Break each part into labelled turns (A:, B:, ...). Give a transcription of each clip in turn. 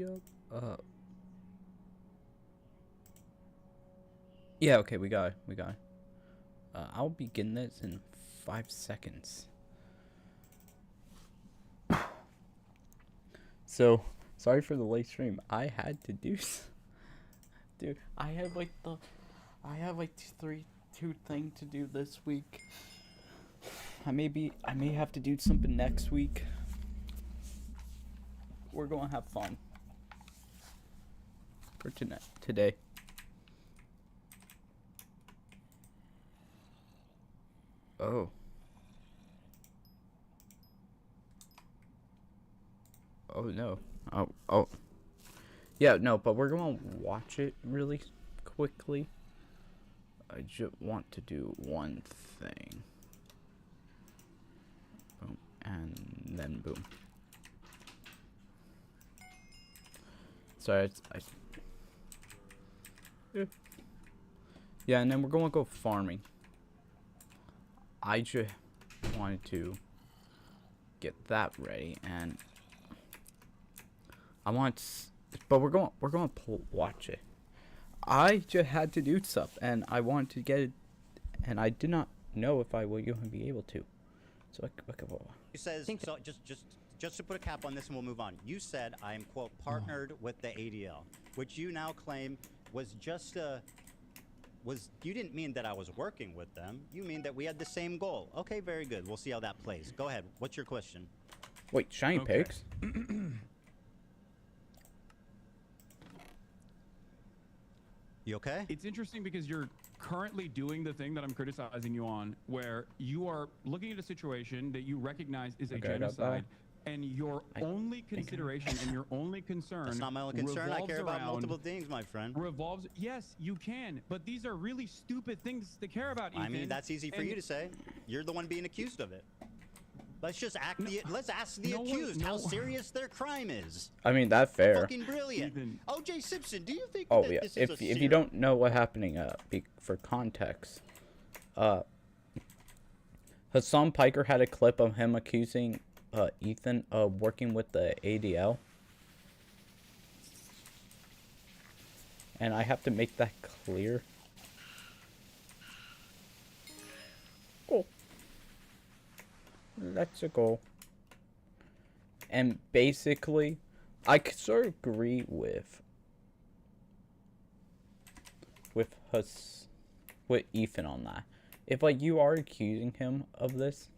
A: up? Yeah, okay, we got it. I'll begin this in 5 seconds. So, sorry for the late stream. I had to do dude, I have like two things to do this week. I may have to do something next week. We're gonna have fun for today. Oh. Oh no. Oh. Yeah, no, but we're gonna watch it really quickly. I just want to do one thing. Boom. And then boom. Sorry, yeah, and then we're gonna go farming. I just wanted to get that ready, and but we're going watch it. I just had to do stuff, and I wanted to get it, and I did not know if I will even be able to. So
B: You says so. Just to put a cap on this, and we'll move on. You said I am quote partnered with the ADL, which you now claim was just a. You didn't mean that I was working with them. You mean that we had the same goal. Okay, very good. We'll see how that plays. Go ahead. What's your question?
A: Wait, shiny pigs?
B: You okay?
C: It's interesting because you're currently doing the thing that I'm criticizing you on, where you are looking at a situation that you recognize is a genocide, and your only consideration and your only concern.
B: That's not my only concern. I care about multiple things, my friend.
C: Yes, you can, but these are really stupid things to care about, Ethan.
B: I mean, that's easy for you to say. You're the one being accused of it. Let's just let's ask the accused how serious their crime is.
A: I mean, that's fair.
B: Fucking brilliant. O.J. Simpson, do you think
A: that
B: this is a
A: if you don't know what happening, for context, Hassan Piker had a clip of him accusing Ethan of working with the ADL. And I have to make that clear. Cool. Let's go. And basically, I sort of agree with Ethan on that. If like you are accusing him of this,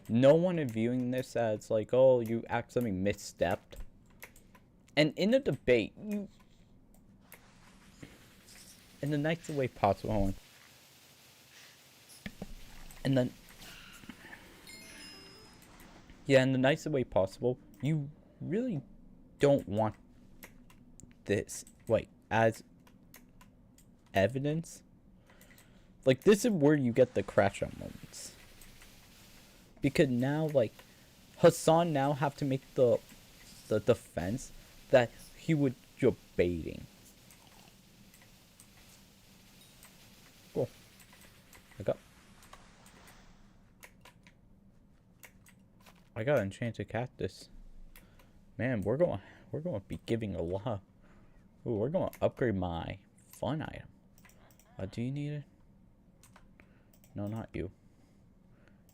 A: no one is viewing this as like, oh, you accidentally misstepped. And in the debate, you, in the nicest way possible, and then, yeah, in the nicest way possible, you really don't want this, like, as evidence. Like, this is where you get the crash out moments. Because now, like, Hassan now have to make the defense that he was debating. Cool. I got enchanted cactus. Man, we're going to be giving a lot. Ooh, we're going to upgrade my fun item. Do you need it? No, not you.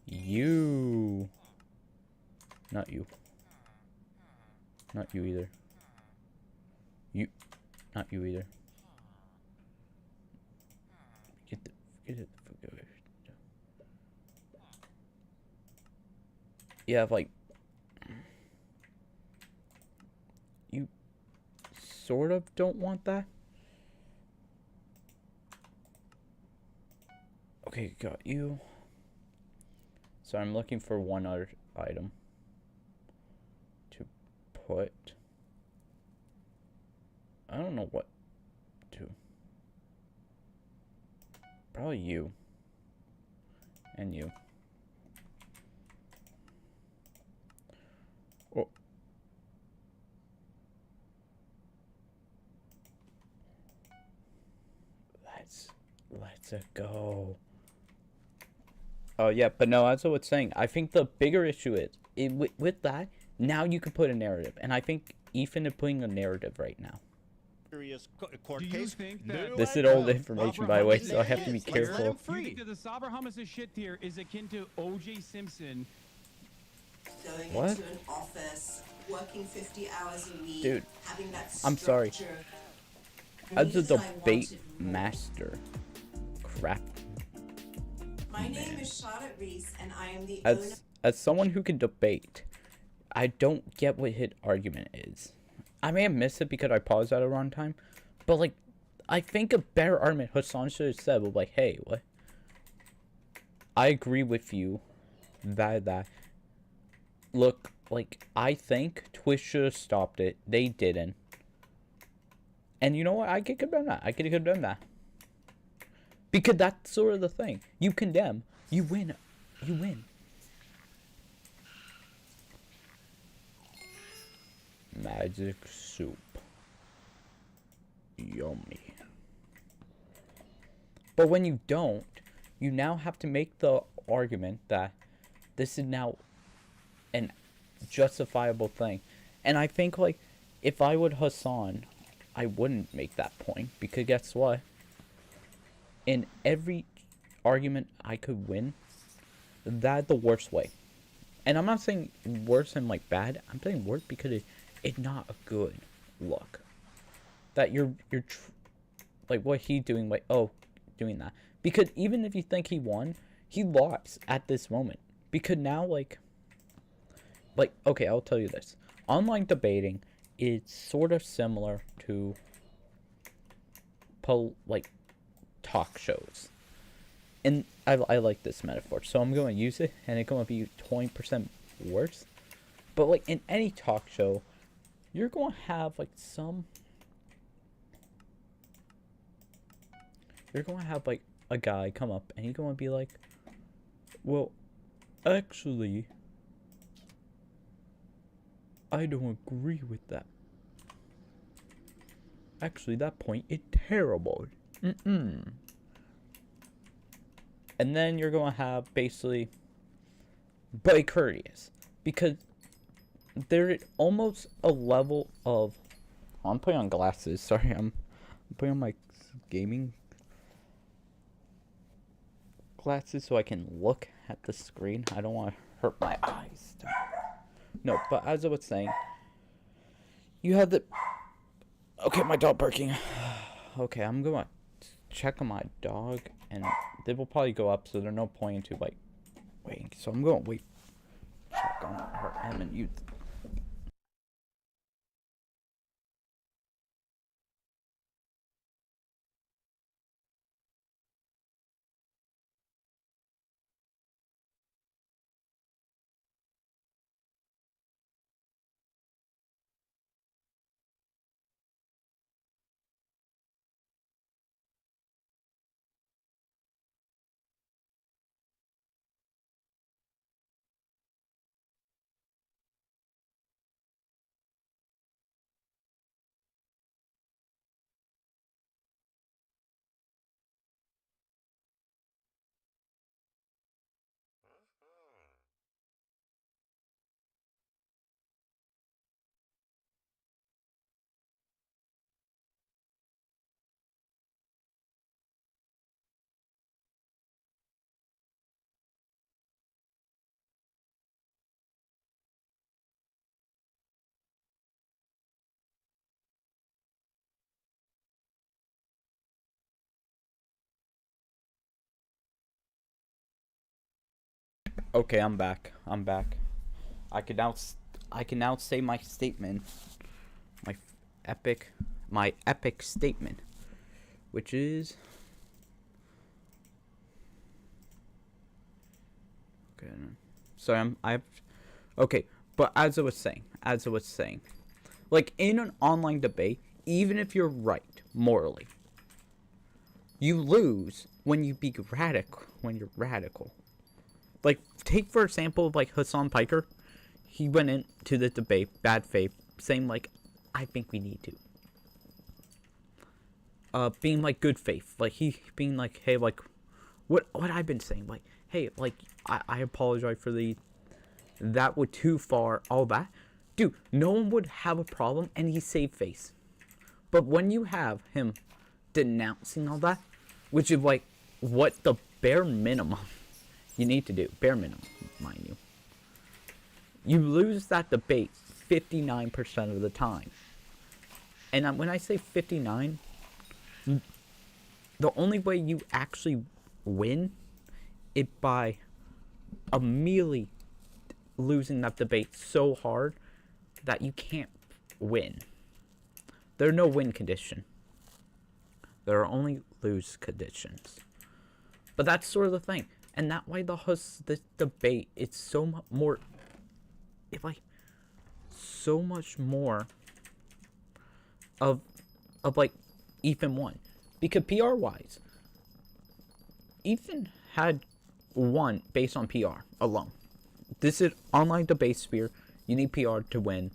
A: You. Not you. Not you either. You. Not you either. Get it. Yeah, like, you sort of don't want that. Okay, got you. So I'm looking for one other item to put. I don't know what to. Probably you. And you. Oh. Let's go. Oh yeah, but no, as I was saying, I think the bigger issue is with that. Now you can put a narrative, and I think Ethan is putting a narrative right now.
B: Court
C: Do you
B: case.
C: think that
A: This is old information, by the way, so I have to be
B: Let's let him
A: careful.
C: do you
B: free.
C: think that the Sabra Hamas' shit tier is akin to O.J. Simpson?
D: Going
A: What?
D: into an office, working 50 hours a week,
A: Dude,
D: having that
A: I'm sorry.
D: structure.
A: As a
D: The reason I
A: debate
D: wanted more.
A: master. Crap.
D: My name is Charlotte Reese, and I am the owner.
A: As someone who can debate, I don't get what his argument is. I may have missed it because I paused at a wrong time, but like, I think a better argument Hassan should have said was like, hey, what? I agree with you that look, like, I think Twitch should have stopped it. They didn't. And you know what? I can condemn that. I can condemn that. Because that's sort of the thing. You condemn, you win. You win. Magic soup. Yummy. But when you don't, you now have to make the argument that this is now an justifiable thing. And I think, like, if I would Hassan, I wouldn't make that point. Because guess what? In every argument I could win, that's the worst way. And I'm not saying worse and like bad. I'm saying worse because it's not a good look. That you're like what he's doing, like, oh, doing that. Because even if you think he won, he lost at this moment. Because now, like, okay, I'll tell you this. Online debating is sort of similar to, like, talk shows. And I like this metaphor, so I'm going to use it, and it's going to be 20% worse. But, like, in any talk show, you're going to have, like, you're going to have, like, a guy come up, and he's going to be like, well, actually, I don't agree with that. Actually, that point is terrible. And then you're going to have, basically, be courteous. Because there is almost a level of... Oh, I'm putting on glasses. Sorry, I'm putting on my gaming glasses so I can look at the screen. I don't want to hurt my eyes. No, but as I was saying, you have the... Okay, my dog barking. Okay, I'm going to check on my dog, and they will probably go up, so there's no point into, like, waiting. So I'm going to wait. Check on her, him, and you. Okay, I'm back. I'm back. I can now say my statement. My epic statement, which is okay. So okay, but as I was saying, like in an online debate, even if you're right morally, you lose when you be radical. When you're radical. Like, take for example of like Hassan Piker. He went into the debate, bad faith, saying like, I think we need to. Being like good faith, like he being like, hey, like, what I've been saying, like, hey, like, I apologize for that was too far, all that. dude, no one would have a problem, and he saved face. But when you have him denouncing all that, which is like what the bare minimum you need to do, bare minimum, mind you, you lose that debate 59% of the time. And when I say 59, the only way you actually win is by immediately losing that debate so hard that you can't win. There are no win condition. There are only lose conditions. But that's sort of the thing. And that why this debate, it's so much more, it's like, so much more of like Ethan won. Because PR wise, Ethan had won based on PR alone. This is online debate sphere. You need PR to win.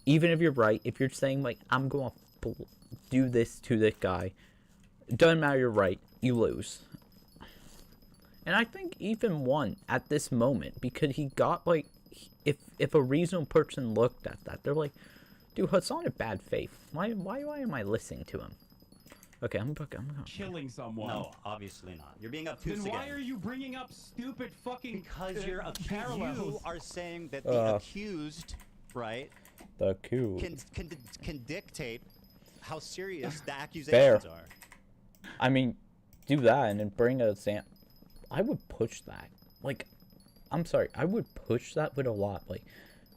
A: Even if you're right, if you're saying like, I'm going to do this to this guy, it doesn't matter, you're right, you lose. And I think Ethan won at this moment because he got like, if a reasonable person looked at that, they're like, dude, Hasan had bad faith. Why am I listening to him? Okay, I'm
C: killing someone.
B: No, obviously not. You're being obtuse
C: Then why
B: again.
C: are you bringing up stupid fucking
B: Because you're
C: parallels?
B: You are saying that the accused, right?
A: The accused
B: can dictate how serious the accusations are.
A: I mean, do that and then bring a sample. I would push that. Like, I'm sorry, I would push that with a lot. Like,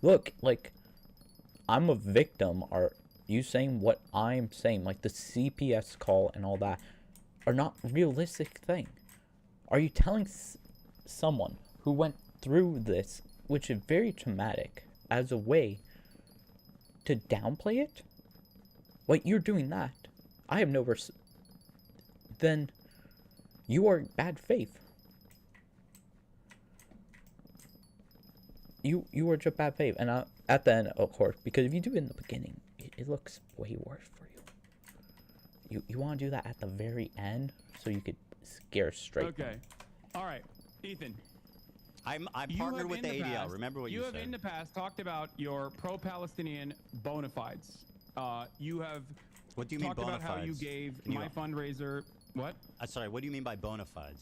A: look, like, I'm a victim. Are you saying what I'm saying? Like, the CPS call and all that are not realistic thing. Are you telling someone who went through this, which is very traumatic, as a way to downplay it? Like, you're doing that. I have no then you are bad faith. You are just bad faith. And at the end, of course, because if you do it in the beginning, it looks way worse for you. You want to do that at the very end so you could scare straight.
C: Okay. All right, Ethan.
B: I'm partnered with the ADL. Remember what you said.
C: You have in the past talked about your pro-Palestinian bona fides. You have
B: what do you mean
C: talked
B: bona
C: about how you
B: fides?
C: gave my fundraiser. What?
B: Sorry. What do you mean by bona fides?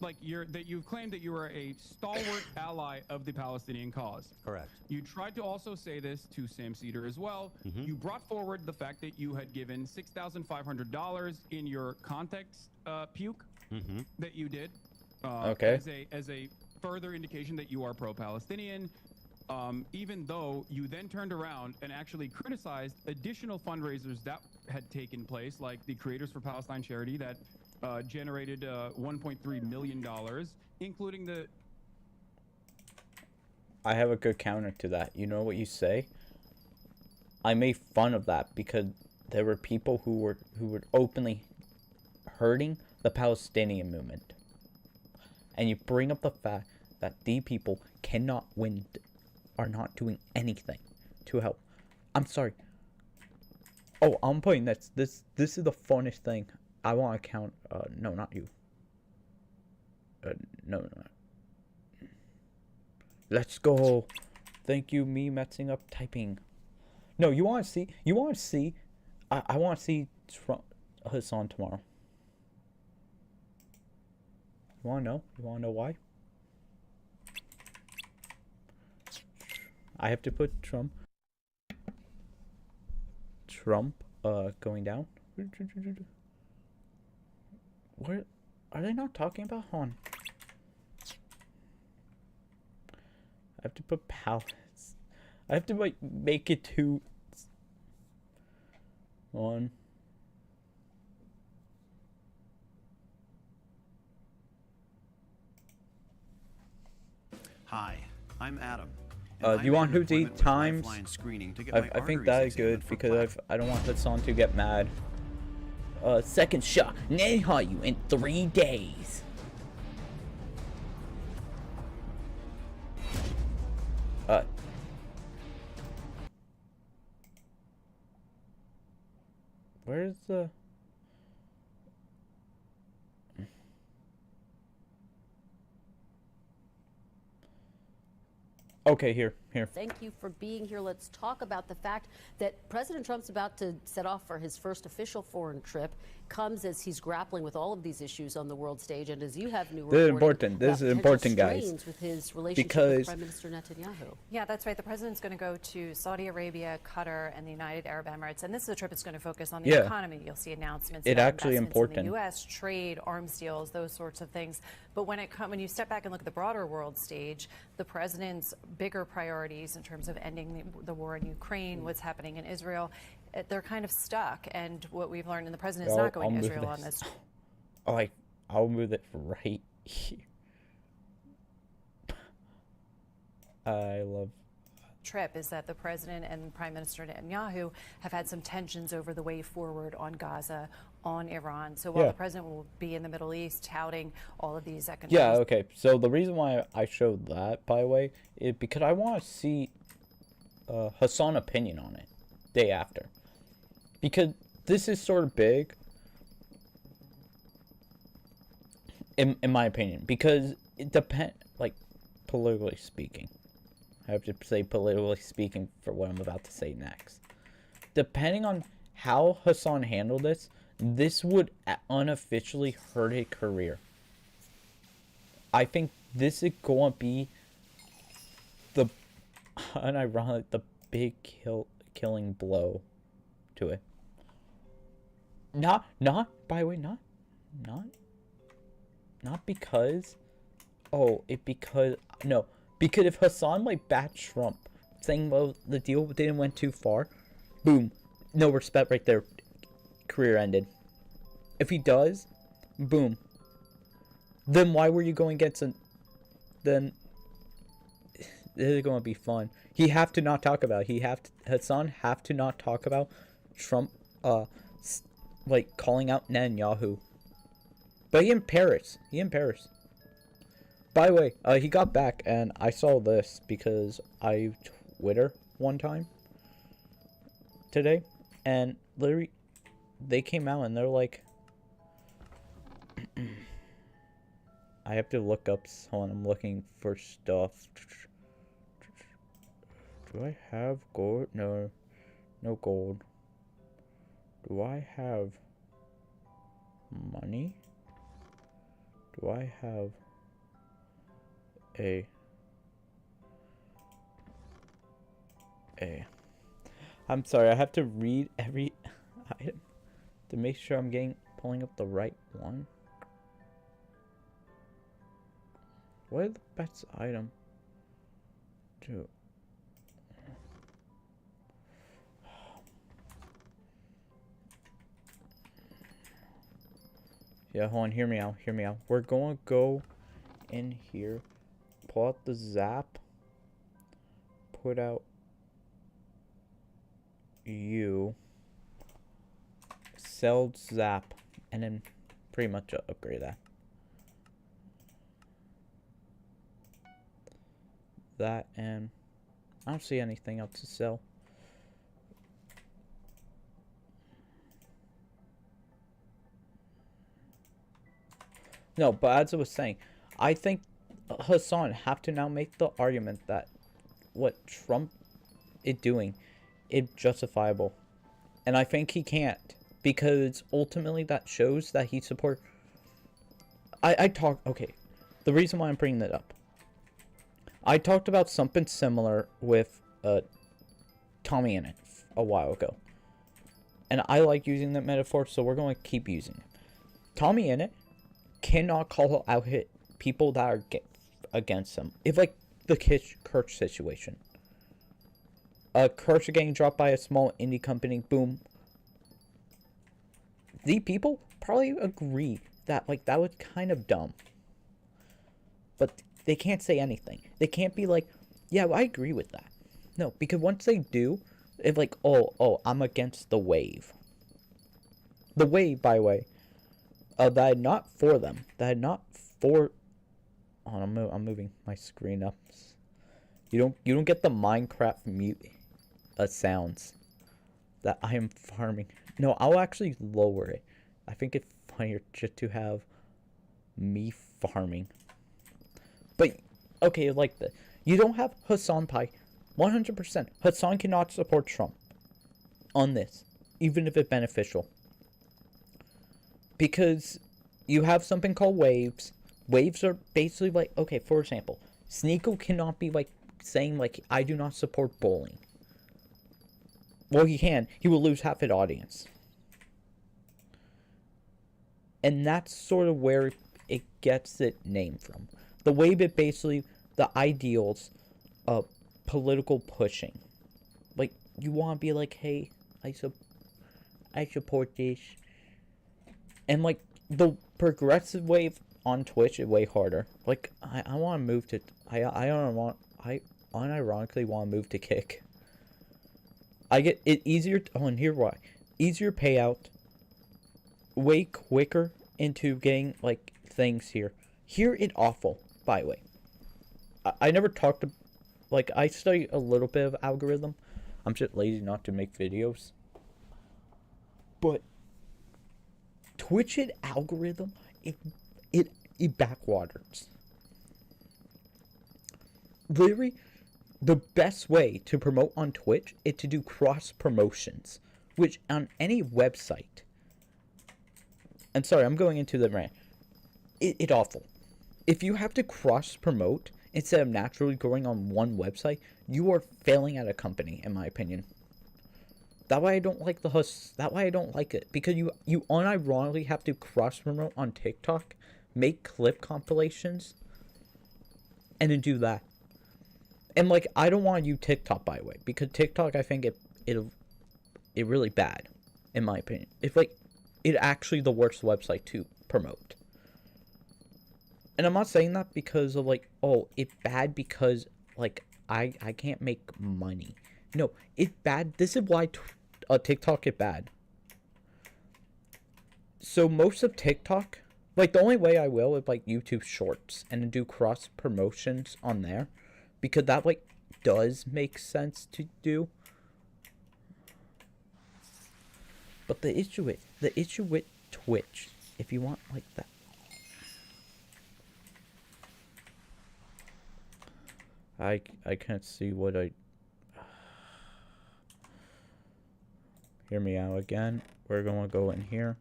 C: Like you've claimed that you are a stalwart ally of the Palestinian cause.
B: Correct.
C: You tried to also say this to Sam Cedar as well. You brought forward the fact that you had given $6,500 in your context puke that you did.
A: Okay.
C: As a further indication that you are pro-Palestinian. Even though you then turned around and actually criticized additional fundraisers that had taken place, like the Creators for Palestine charity that generated $1.3 million, including the...
A: I have a good counter to that. You know what you say? I made fun of that because there were people who were openly hurting the Palestinian movement. And you bring up the fact that these people cannot win, are not doing anything to help. I'm sorry. Oh, I'm putting this is the funnest thing. I want to count. No, not you. No. Let's go. Thank you, me messing up typing. No, you want to see? I want to see Hasan tomorrow. You want to know? You want to know why? I have to put Trump going down. What are they not talking about? Hold on. I have to put pallets. I have to like make it to one.
E: Hi, I'm Adam.
A: Do you want Hoodie times? I think that is good because I don't want Hasan to get mad. Second shot. Nail you in 3 days. Where's the... Okay, here.
E: Thank you for being here. Let's talk about the fact that President Trump's about to set off for his first official foreign trip. Comes as he's grappling with all of these issues on the world stage, and as you have new reporting,
A: this is important, guys,
E: with his relationship
A: because
E: with Prime Minister Netanyahu.
F: Yeah, that's right. The president's going to go to Saudi Arabia, Qatar, and the United Arab Emirates, and this is a trip that's going to focus on the economy. You'll see announcements about investments in the U.S., trade, arms deals, those sorts of things. But when you step back and look at the broader world stage, the president's bigger priorities in terms of ending the war in Ukraine, what's happening in Israel, they're kind of stuck. And what we've learned, and the president is not going to Israel on this.
A: I'll move it right here. I love
F: trip is that the president and Prime Minister Netanyahu have had some tensions over the way forward on Gaza, on Iran. So while the president will be in the Middle East touting all of these economic...
A: Yeah, okay. So the reason why I showed that, by the way, is because I want to see Hasan's opinion on it day after. Because this is sort of big, in my opinion. Because it depends, like, politically speaking. I have to say politically speaking for what I'm about to say next. Depending on how Hasan handled this, this would unofficially hurt his career. I think this is going to be the, unironic, the big killing blow to it. Not, by the way, not because, because if Hasan, like, backed Trump, saying, well, the deal didn't went too far, boom, no respect right there, career ended. If he does, boom, then why were you going against him? Then this is going to be fun. He have to not talk about it. Hasan have to not talk about Trump, like, calling out Netanyahu. But he in Paris. By the way, he got back, and I saw this because I Twitter one time today, and literally, they came out and they're like, I have to look up someone. I'm looking for stuff. Do I have gold? No gold. Do I have money? Do I have I'm sorry, I have to read every item to make sure I'm pulling up the right one. What is the best item to yeah, hold on, hear me out. We're going to go in here, pull out the zap, put out sell zap, and then pretty much upgrade that, and I don't see anything else to sell. No, but as I was saying, I think Hasan have to now make the argument that what Trump is doing is justifiable. And I think he can't, because ultimately that shows that he supports... Okay, the reason why I'm bringing that up. I talked about something similar with Tommy in it a while ago. And I like using that metaphor, so we're going to keep using it. Tommy in it cannot call out people that are against him. If, like, the Kirch situation. Kirch getting dropped by a small indie company, boom. The people probably agree that, like, that was kind of dumb. But they can't say anything. They can't be like, yeah, well, I agree with that. No, because once they do, it's like, oh, I'm against the wave. The wave, by the way, that had not for them. That had not for... Oh, I'm moving my screen up. You don't get the Minecraft mute sounds that I am farming. No, I'll actually lower it. I think it's funnier just to have me farming. But okay, like You don't have Hasan Pai. 100%. Hasan cannot support Trump on this, even if it's beneficial. Because you have something called waves. Waves are basically like, okay, for example, Sneeko cannot be like saying like, I do not support bullying. Well, he can. He will lose half his audience. And that's sort of where it gets its name from. The wave is basically the ideals of political pushing. Like, you want to be like, hey, I support this. And like, the progressive wave on Twitch is way harder. Like, I want to move to, I unironically want to move to Kick. I get it easier, and here's why. Easier payout, way quicker into getting, like, things here. Here, it's awful, by the way. I never talked to, like, I study a little bit of algorithm. I'm just lazy not to make videos. But Twitch's algorithm, it backwaters. Literally, the best way to promote on Twitch is to do cross promotions, which on any website. And sorry, I'm going into the rant. It's awful. If you have to cross promote instead of naturally going on one website, you are failing at a company, in my opinion. That way I don't like the that way I don't like it. Because you unironically have to cross promote on TikTok, make clip compilations, and then do that. And like, I don't want to use TikTok, by the way, because TikTok, I think it really bad, in my opinion. It's like, it's actually the worst website to promote. And I'm not saying that because of like, oh, it's bad because like I can't make money. No, it's bad. This is why TikTok is bad. So most of TikTok, like the only way I will is like YouTube Shorts and then do cross promotions on there, because that like does make sense to do. But the issue with Twitch, if you want like that. I can't see what I... Hear me out again. We're going to go in here.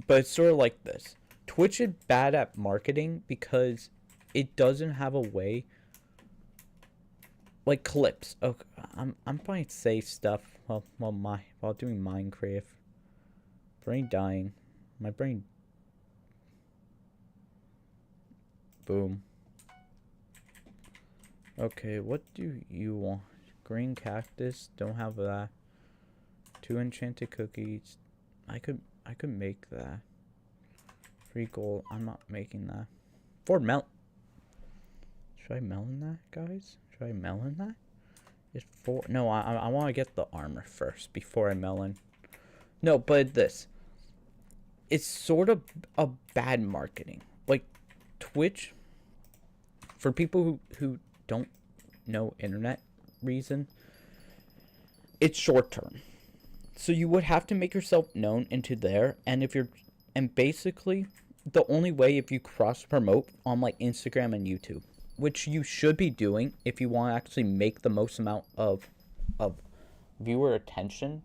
A: But it's sort of like this. Twitch is bad at marketing because it doesn't have a way... Like clips. Okay, I'm trying to say stuff while doing Minecraft. Brain dying. My brain... Boom. Okay, what do you want? Green cactus, don't have that. 2 enchanted cookies. I could make that. 3 gold, I'm not making that. 4 melt. Should I melon that, guys? Should I melon that? It's 4. No, I want to get the armor first before I melon. No, but this. It's sort of a bad marketing. Like, Twitch, for people who don't know internet reason, it's short term. So you would have to make yourself known into there, and basically the only way if you cross promote on like Instagram and YouTube, which you should be doing if you want to actually make the most amount of viewer attention.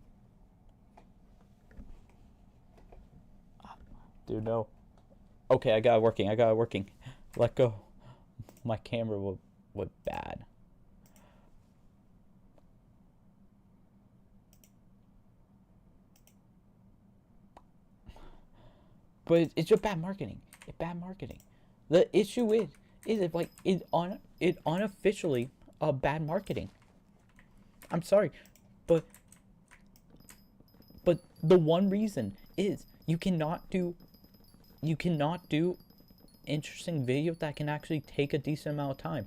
A: Dude, no. Okay, I got it working. Let go. My camera was bad. But it's just bad marketing. It's bad marketing. The issue is it like it unofficially bad marketing. I'm sorry, but the one reason is you cannot do interesting video that can actually take a decent amount of time.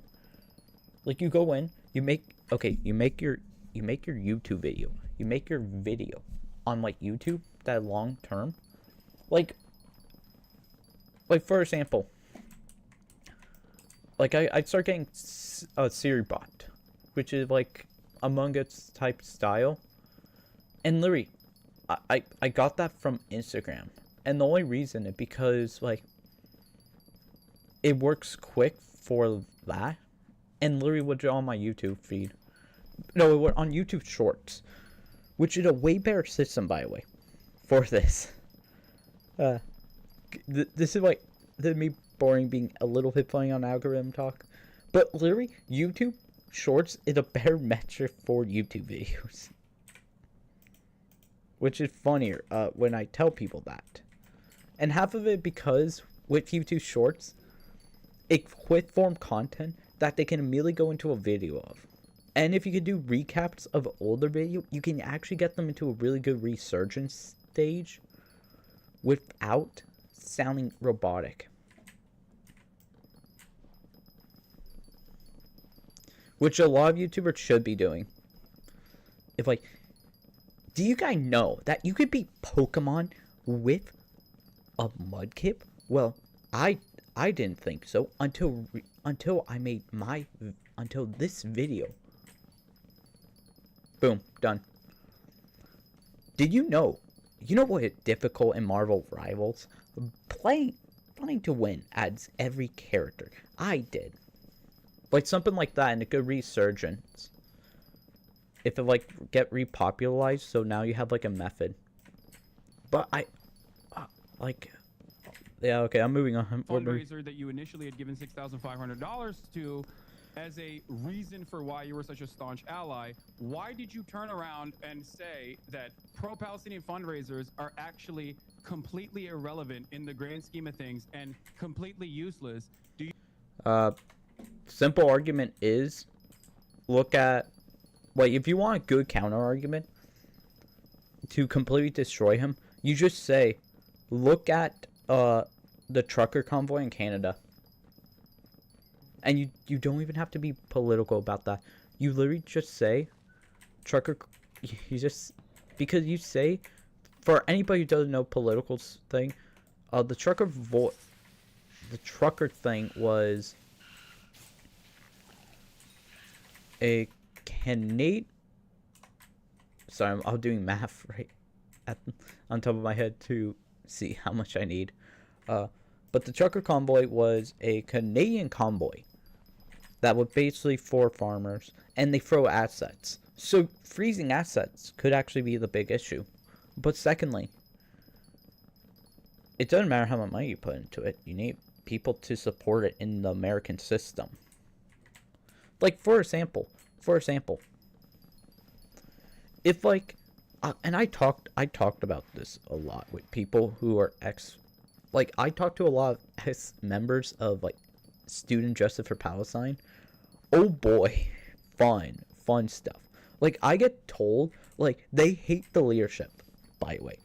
A: Like, you go in, you make your YouTube video. You make your video on like YouTube that long term. Like for example, like I'd start getting a Siri bot, which is like Among Us type style, and literally I got that from Instagram, and the only reason is because like it works quick for that, and literally would on my YouTube feed. No, it was on YouTube Shorts, which is a way better system, by the way, for this. This is like me boring being a little bit funny on algorithm talk, but literally YouTube Shorts is a better metric for YouTube videos, which is funnier when I tell people that. And half of it because with YouTube Shorts, it's quick form content that they can immediately go into a video of. And if you can do recaps of older video, you can actually get them into a really good resurgence stage without sounding robotic. Which a lot of YouTubers should be doing. If like, do you guys know that you could beat Pokemon with a mudkip? Well, I didn't think so until I made until this video. Boom, done. Did you know? You know what is difficult in Marvel Rivals? Playing to win adds every character. I did. Like something like that and a good resurgence. If it like get repopularized, so now you have like a method. But yeah, okay, I'm moving on.
C: Fundraiser that you initially had given $6,500 to as a reason for why you were such a staunch ally. Why did you turn around and say that pro-Palestinian fundraisers are actually completely irrelevant in the grand scheme of things and completely useless? Do you
A: simple argument is, look at, like, if you want a good counter argument to completely destroy him, you just say, look at the trucker convoy in Canada. And you don't even have to be political about that. You literally just say, because you say, for anybody who doesn't know political thing, the trucker thing was a Canadian. Sorry, I'm doing math right on top of my head to see how much I need. But the trucker convoy was a Canadian convoy that was basically for farmers, and they throw assets. So freezing assets could actually be the big issue. But secondly, it doesn't matter how much money you put into it. You need people to support it in the American system. Like, for example, if like, and I talked about this a lot with people who are I talked to a lot of ex-members of like Student Justice for Palestine. Oh boy, fun stuff. Like, I get told, like, they hate the leadership, by the way.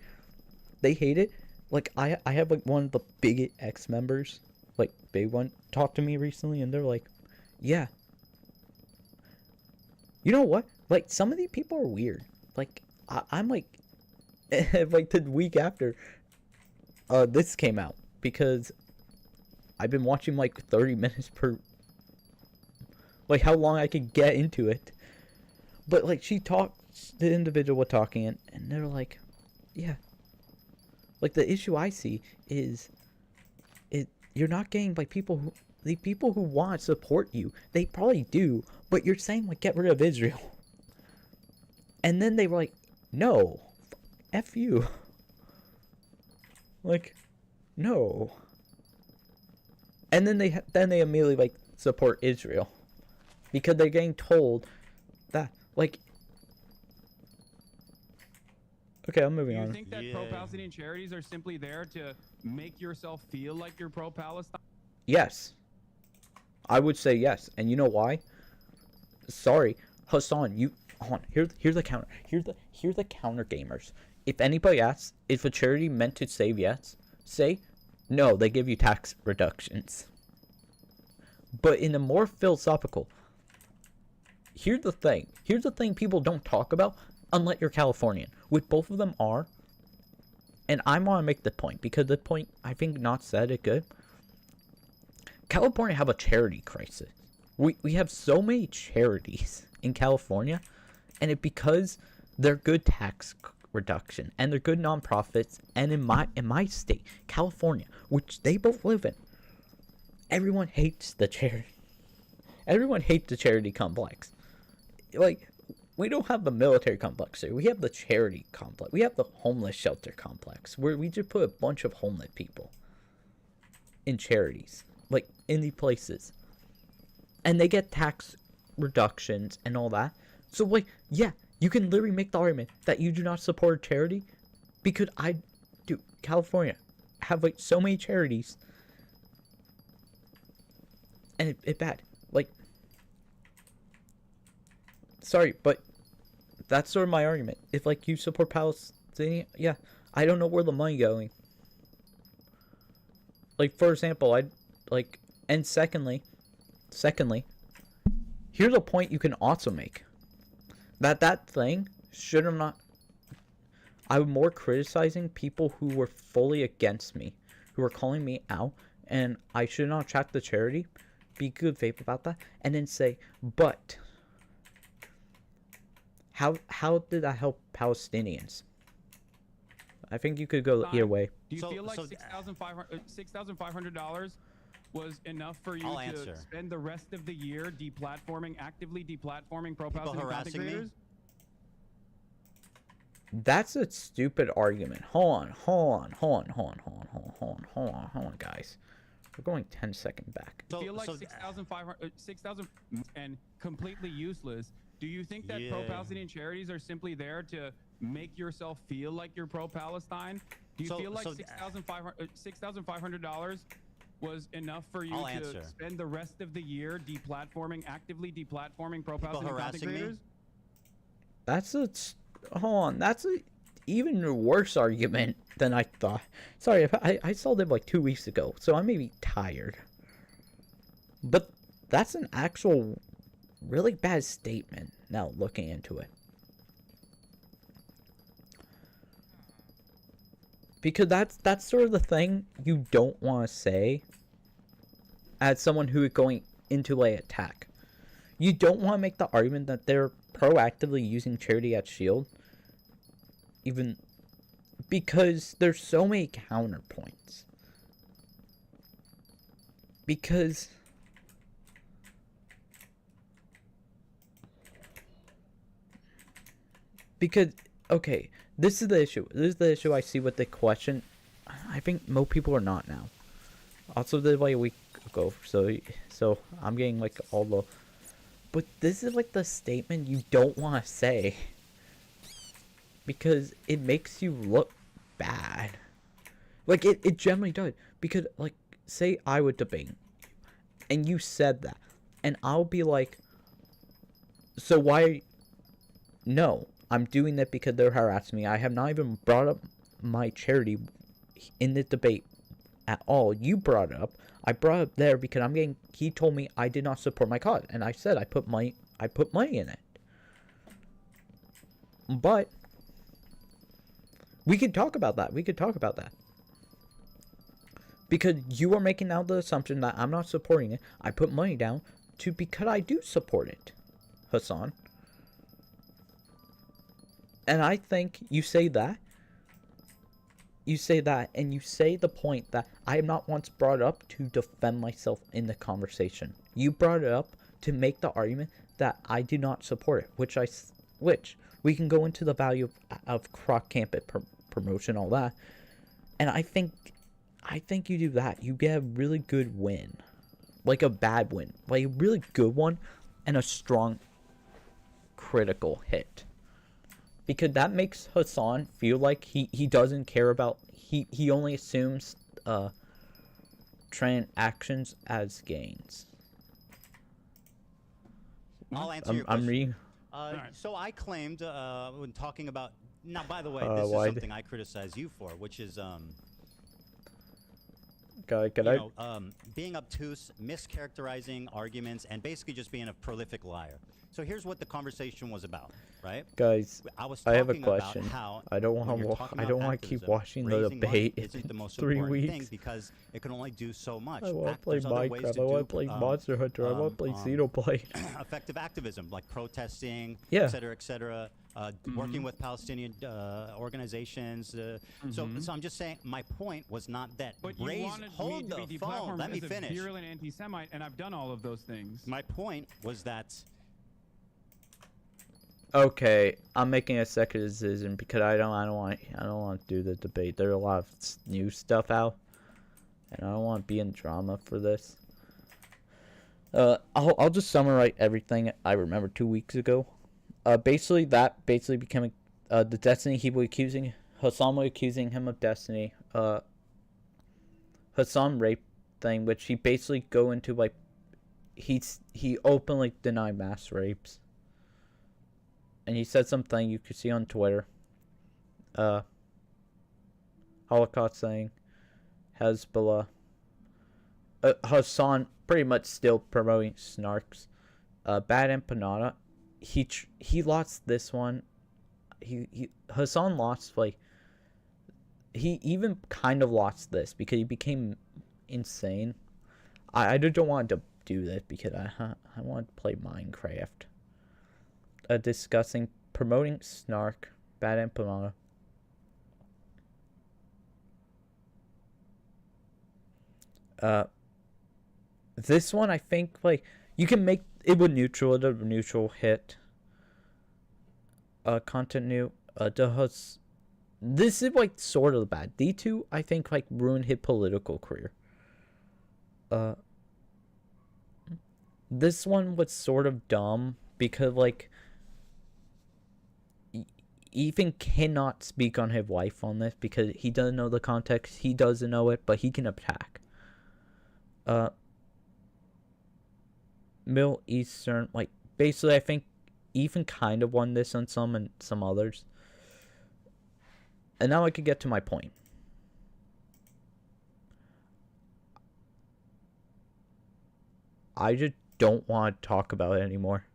A: They hate it. Like, I have like one of the big ex-members, like big one, talk to me recently, and they're like, yeah, you know what? Like, some of these people are weird. Like, I'm like, like the week after this came out, because I've been watching like 30 minutes per, like how long I could get into it. But like the individual was talking, and they're like, yeah. Like, the issue I see is you're not getting like the people who want to support you. They probably do, but you're saying like get rid of Israel. And then they were like, no, F you. Like, no. And then they immediately like support Israel, because they're getting told that, like, okay, I'm moving on.
C: Do you think that pro-Palestinian charities are simply there to make yourself feel like you're pro-Palestine?
A: Yes. I would say yes. And you know why? Sorry, Hasan, here's the counter. Here's the counter gamers. If anybody asks, if a charity meant to save yes, say, no, they give you tax reductions. But in a more philosophical, here's the thing people don't talk about, unless you're Californian, which both of them are. And I want to make the point, because the point, I think, not said it good. California have a charity crisis. We have so many charities in California, and it because they're good tax reduction and they're good nonprofits, and in my state, California, which they both live in, everyone hates the charity. Everyone hates the charity complex. Like, we don't have the military complex here. We have the charity complex. We have the homeless shelter complex, where we just put a bunch of homeless people in charities, like in these places, and they get tax reductions and all that. So, like, yeah, you can literally make the argument that you do not support a charity, because California have like so many charities, and it's bad. Like, sorry, but that's sort of my argument. If, like, you support Palestinian, yeah, I don't know where the money going. Like, for example, and secondly, here's a point you can also make. That thing should have not... I'm more criticizing people who were fully against me, who were calling me out, and I should not track the charity, be good faith about that, and then say, but... How did that help Palestinians? I think you could go either way.
C: Do you feel like $6,500 was enough for you to spend the rest of the year actively deplatforming pro-Palestinian content creators?
A: That's a stupid argument. Hold on, guys. We're going 10 seconds back.
C: Do you feel like 6,000 and completely useless? Do you think that pro-Palestinian charities are simply there to make yourself feel like you're pro-Palestine? Do you feel like $6,500 was enough for you to spend the rest of the year actively deplatforming pro-Palestinian content creators?
A: That's a even worse argument than I thought. Sorry, I saw them like 2 weeks ago, so I may be tired. But that's an actual really bad statement now looking into it. Because that's sort of the thing you don't want to say as someone who is going into an attack. You don't want to make the argument that they're proactively using charity as shield, even because there's so many counterpoints. Because okay, this is the issue. This is the issue I see with the question. I think most people are not now. Also, this like a week ago, so I'm getting like all the. But this is like the statement you don't want to say, because it makes you look bad. Like it generally does. Because like, say I would debate, and you said that, and I'll be like, so why? No, I'm doing that because they're harassing me. I have not even brought up my charity in the debate at all. You brought it up. I brought it up there because he told me I did not support my cause, and I said I put money in it. But we could talk about that. Because you are making now the assumption that I'm not supporting it. I put money down because I do support it, Hasan. And I think you say that, and you say the point that I have not once brought up to defend myself in the conversation. You brought it up to make the argument that I do not support it, which we can go into the value of cross-campus promotion, all that. And I think you do that. You get a really good win, like a bad win, like a really good one, and a strong critical hit. Because that makes Hasan feel like he doesn't care about... He only assumes transactions as gains.
B: I'll answer your question. So I claimed when talking about... Now, by the way, this is something I criticize you for, which is... being obtuse, mischaracterizing arguments, and basically just being a prolific liar. So here's what the conversation was about, right?
A: Guys, I have a question. I don't want to keep watching the debate. It's
B: the most
A: 3
B: important
A: weeks.
B: thing because it can only do so much.
A: I want to play Minecraft. I want to play Monster Hunter. I want to play Xenoblade.
B: Effective activism, like protesting,
A: yeah,
B: et cetera, working with Palestinian organizations. So I'm just saying, my point was not that.
C: But you wanted
B: hold
C: me to be
B: the phone. Let me
C: as
B: finish.
C: a virulent anti-Semite, and I've done all of those things.
B: My point was that.
A: Okay, I'm making a second decision because I don't want to do the debate. There's a lot of new stuff out, and I don't want to be in drama for this. I'll just summarize everything I remember 2 weeks ago. Basically became the Destiny he was accusing. Hasan was accusing him of Destiny. Hasan rape thing, which he basically go into like he openly denied mass rapes. And he said something you could see on Twitter. Holocaust saying, Hezbollah. Hasan pretty much still promoting snarks. Bad empanada. He lost this one. Hasan lost, like, he even kind of lost this because he became insane. I just don't want to do this because I want to play Minecraft. Discussing promoting snark, bad empanada. This one I think like you can make it with neutral, the neutral hit. Content new. This is like sort of bad. D2 I think like ruined his political career. This one was sort of dumb because like Ethan cannot speak on his wife on this because he doesn't know the context. He doesn't know it, but he can attack. Middle Eastern, like, basically I think Ethan kind of won this on some and some others. And now I could get to my point. I just don't want to talk about it anymore.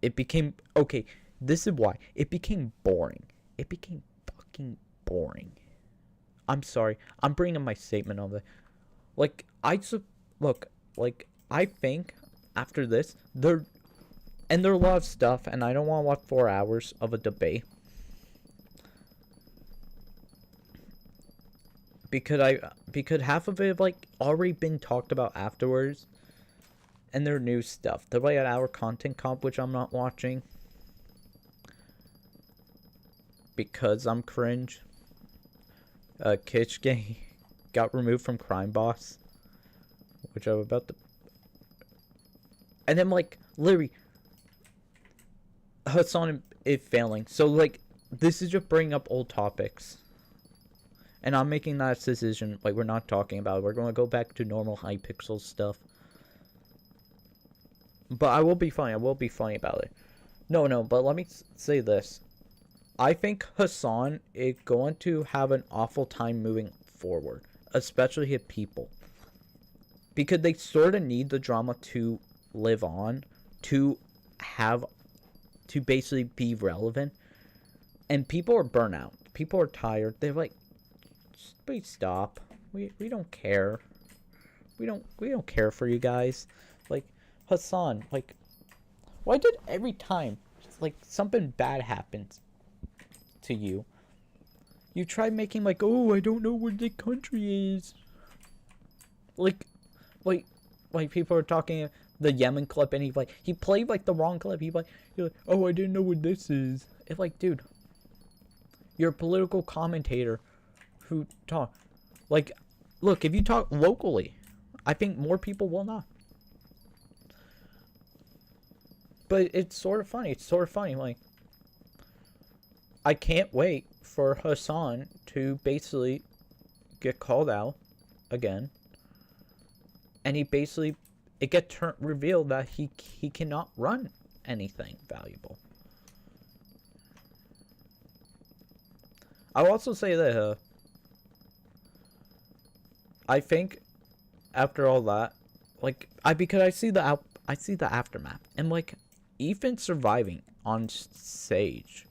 A: It became, okay, this is why. It became boring. It became fucking boring. I'm sorry. I'm bringing my statement on it. Like, I think after this, there are a lot of stuff, and I don't want to watch 4 hours of a debate. Because half of it have, like, already been talked about afterwards. And their new stuff. They're like an hour content comp, which I'm not watching. Because I'm cringe. Kitschgay got removed from Crime Boss. Which I'm about to... And then, like, literally... Hasan is failing. So, like, this is just bringing up old topics. And I'm making that decision. Like, we're not talking about it. We're going to go back to normal Hypixel stuff. But I will be funny. I will be funny about it. No, but let me say this. I think Hasan is going to have an awful time moving forward. Especially his people. Because they sort of need the drama to live on. To basically be relevant. And people are burnt out. People are tired. They're like, please stop. We don't care. We don't care for you guys. Like, Hasan, like, why did every time, like, something bad happens to you, you try making, like, oh, I don't know where the country is. Like, people are talking the Yemen clip, and he played, like, the wrong clip. He's like, oh, I didn't know what this is. It's like, dude, you're a political commentator who talk, like, look, if you talk locally, I think more people will not. But it's sort of funny. Like, I can't wait for Hasan to basically get called out again. And it gets revealed that he cannot run anything valuable. I'll also say that I think after all that, like, because I see the aftermath, and like, even surviving on stage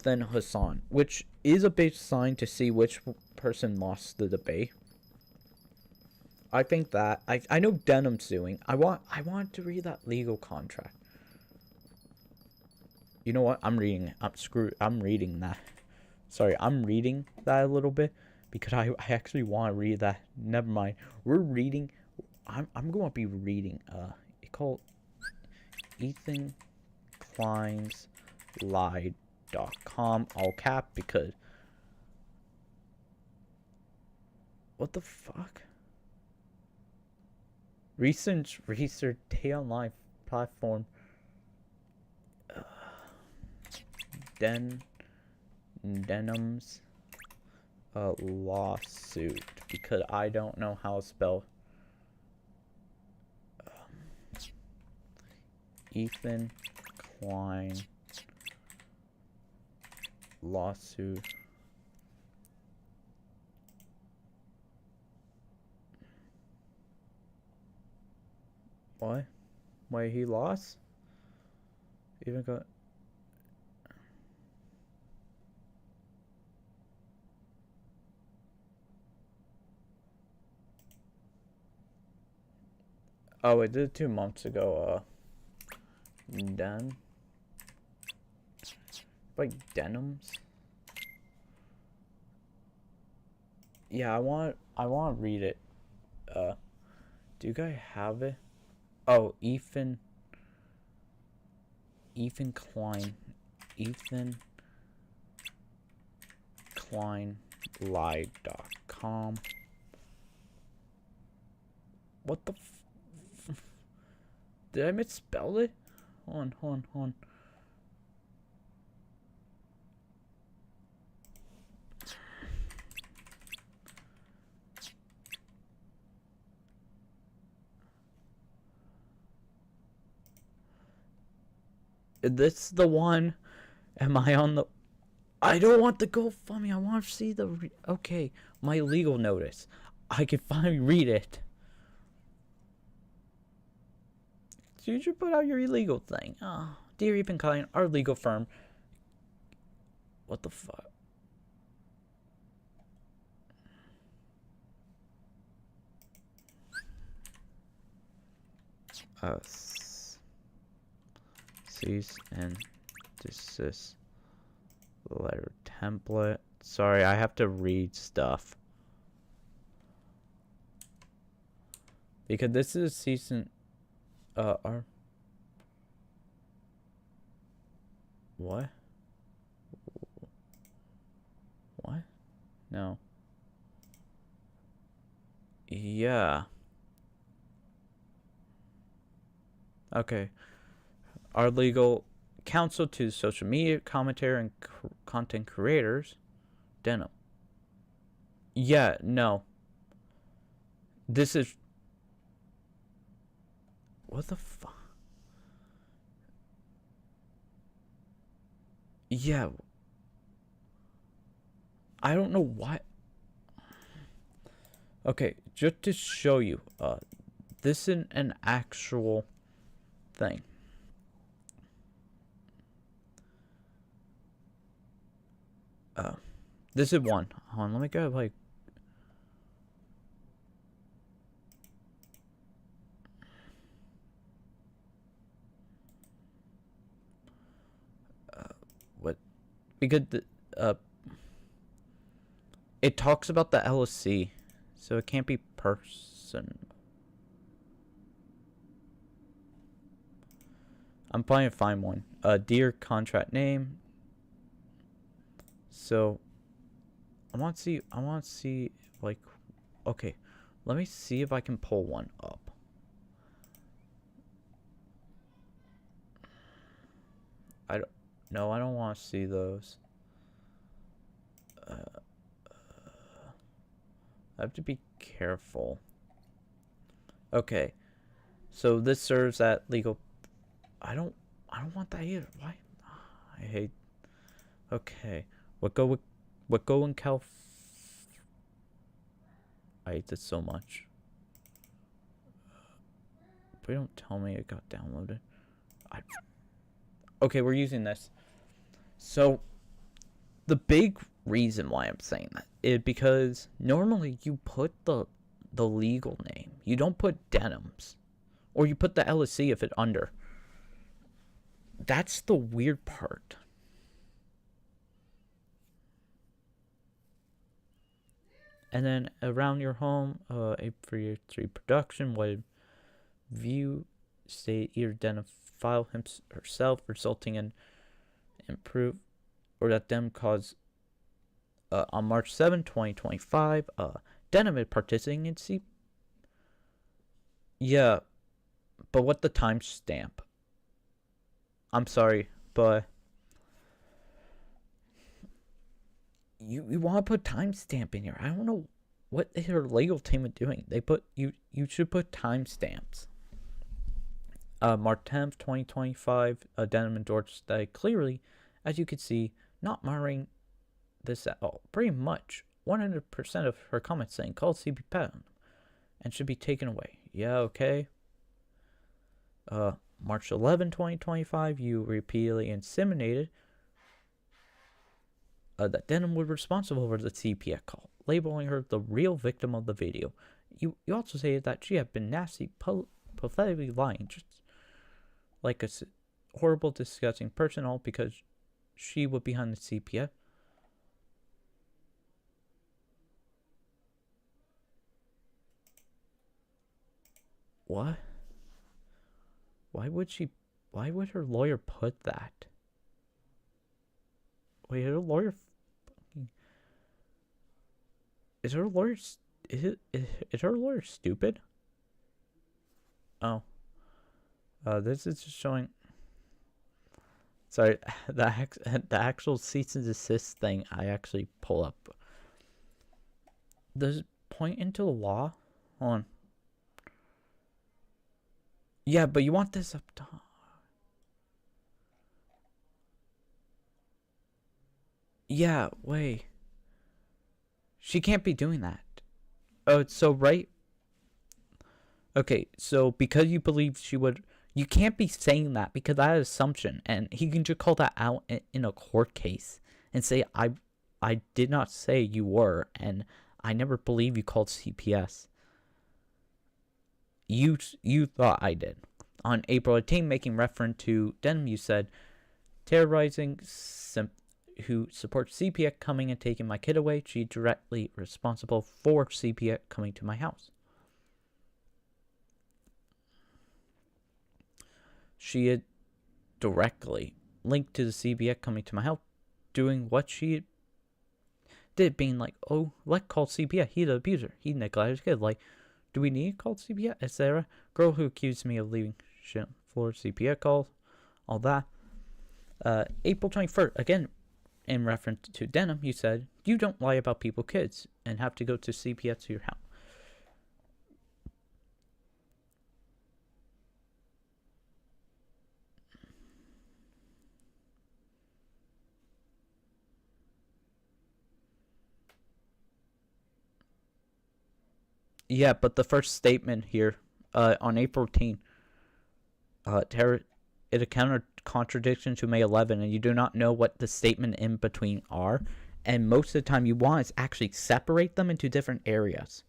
A: than Hasan, which is a big sign to see which person lost the debate. I think that I know Denham's suing. I want to read that legal contract. You know what? I'm reading that. Sorry, I'm reading that a little bit because I actually want to read that. Never mind. We're reading. I'm going to be reading. It called Ethan Klein's Lie.com, all cap, because what the fuck? Recent research day online platform Denham's lawsuit, because I don't know how to spell Ethan Klein lawsuit. What? Wait, he lost? Even got... Oh, it did 2 months ago. Done. Like Denims. Yeah, I want to read it. Do you guys have it? Oh, Ethan Klein. Ethan Klein Lie.com. What the did I misspell it? Hold on. Is this the one? Am I on the... I don't want the GoFundMe. I want to see the... Okay, my legal notice. I can finally read it. So you should put out your illegal thing. Oh, dear Ethan Klein, our legal firm. What the fuck? Cease and desist letter template. Sorry, I have to read stuff. Because this is season... our... What? What? No. Yeah. Okay. Our legal counsel to social media commentary and content creators. Denim. Yeah, no. This is... What the fuck? Yeah. I don't know why. Okay, just to show you, this is an actual thing. This is one. Hold on, let me go like... what? Because the, it talks about the LLC, so it can't be person. I'm trying to find one. Dear contract name. So I want to see like, okay, let me see if I can pull one up. I don't want to see those. I have to be careful. Okay, so this serves that legal. I don't want that either. Why? I hate. Okay, what go in Calif? I hate this so much. But don't tell me it got downloaded. Okay, we're using this. So the big reason why I'm saying that is because normally you put the legal name. You don't put Denims, or you put the LLC if it's under. That's the weird part. And then around your home, for your 3 production, what view state either identify herself, resulting in improve, or that them cause on March 7, 2025, Denim participating in C. Yeah, but what the timestamp? I'm sorry, but you want to put timestamp in here. I don't know what their legal team is doing. They put you should put timestamps. March 10th, 2025, Denim endorsed that clearly, as you can see, not monitoring this at all. Pretty much 100% of her comments saying called CB patent and should be taken away. Yeah, okay. March 11, 2025, you repeatedly inseminated that Denim was responsible for the CPS call, labeling her the real victim of the video. You also say that she had been nasty, pathetically lying, just like a horrible, disgusting person, all because she was behind the CPS. What? Why would her lawyer put that? Wait, her lawyer... Is her lawyer... Is her lawyer stupid? Oh. This is just showing... Sorry, the actual cease and desist thing I actually pull up. Does it point into the law? Hold on. Yeah, but you want this up top. Yeah, wait. She can't be doing that. Oh, so right? Okay, so because you believe she would... You can't be saying that because that is assumption. And he can just call that out in a court case and say, I did not say you were, and I never believe you called CPS. You thought I did. On April 18, making reference to Denim, you said, terrorizing who supports CPS coming and taking my kid away. She directly responsible for CPS coming to my house. She had directly linked to the CPS coming to my house, doing what she did, being like, oh, let's call CPS. He's an abuser. He neglected his kid. Like, do we need to call CPS? Etc. Girl who accused me of leaving shit for CPS calls. All that. April 21st, again, in reference to Denim, you said, you don't lie about people's kids and have to go to CPS to your house. Yeah, but the first statement here, on April 18, it accounted contradiction to May 11, and you do not know what the statement in between are. And most of the time you want is actually separate them into different areas.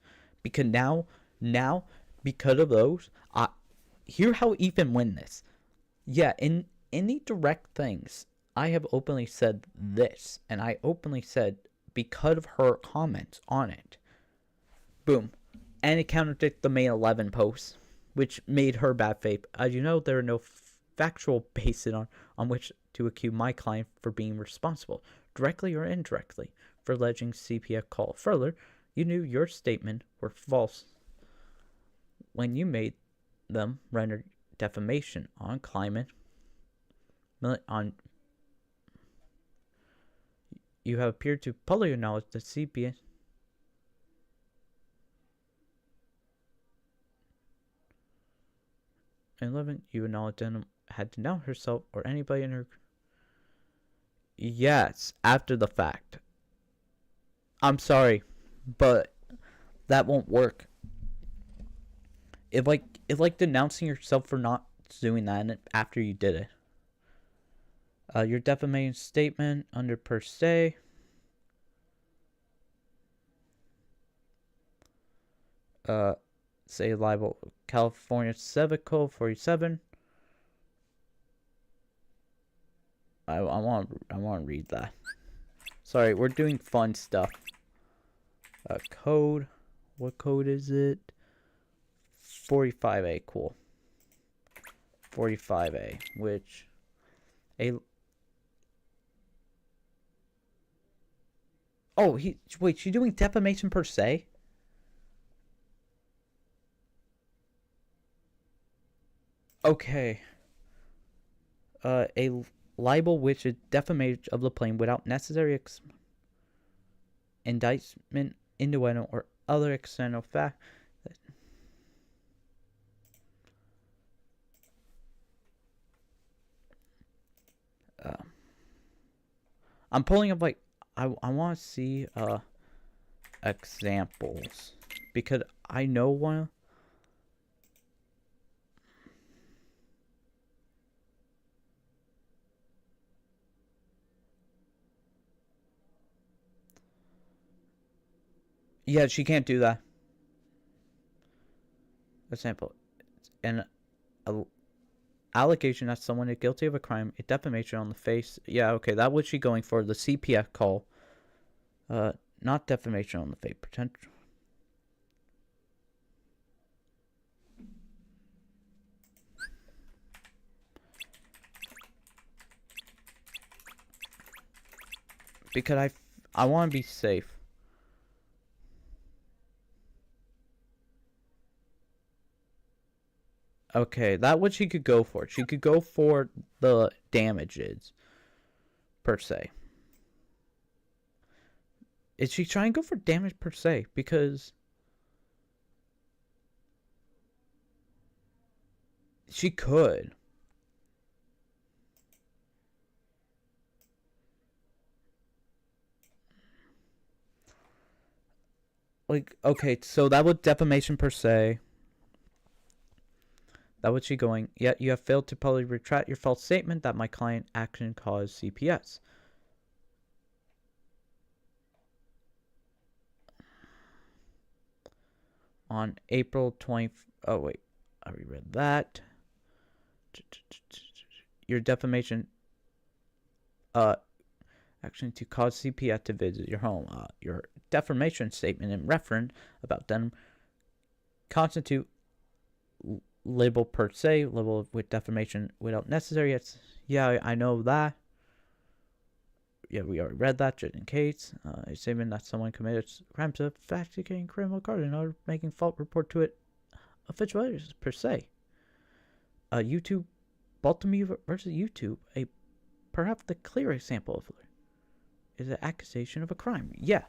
A: Because now, because of those, hear how Ethan win this. Yeah, in any direct things, I have openly said this, and I openly said because of her comments on it. Boom. And it contradicted the May 11 post, which made her bad faith. As you know, there are no factual basis on which to accuse my client for being responsible, directly or indirectly, for alleging CPS call. Further, you knew your statement were false when you made them render defamation on climate. You have appeared to publicly acknowledge that CPS. In 11, you acknowledged Denim had denounced herself or anybody in her. Yes, after the fact. I'm sorry, but that won't work. It's like denouncing yourself for not doing that after you did it. Your defamation statement under per se. Say libel California Civic Code 47. I want to read that. Sorry, we're doing fun stuff. Code. What code is it? 45A. Cool. 45A, which oh, wait, she's doing defamation per se? Okay. A libel which is defamation of the plaintiff without necessary indictment, innuendo, or other external fact. I'm pulling up, like, I want to see examples, because I know one. Yeah, she can't do that. Example, an allegation that someone is guilty of a crime, a defamation on the face. Yeah, okay, that was she going for, the CPF call. Not defamation on the face. Potential. Because I want to be safe. Okay, that what she could go for. She could go for the damages, per se. Is she trying to go for damage per se? Because she could. Like, okay, so that was defamation per se. That was she going, yet you have failed to publicly retract your false statement that my client action caused CPS. On April 20... Oh, wait. I reread that. Your defamation... action to cause CPS to visit your home. Your defamation statement and reference about them constitute libel per se, libel with defamation without necessary. It's, yeah, I know that. Yeah, we already read that, just in case. A statement that someone committed crimes of fabricating criminal card in order making fault report to it official areas per se. YouTube, Baltimore versus YouTube, a perhaps the clear example of is an accusation of a crime. Yeah,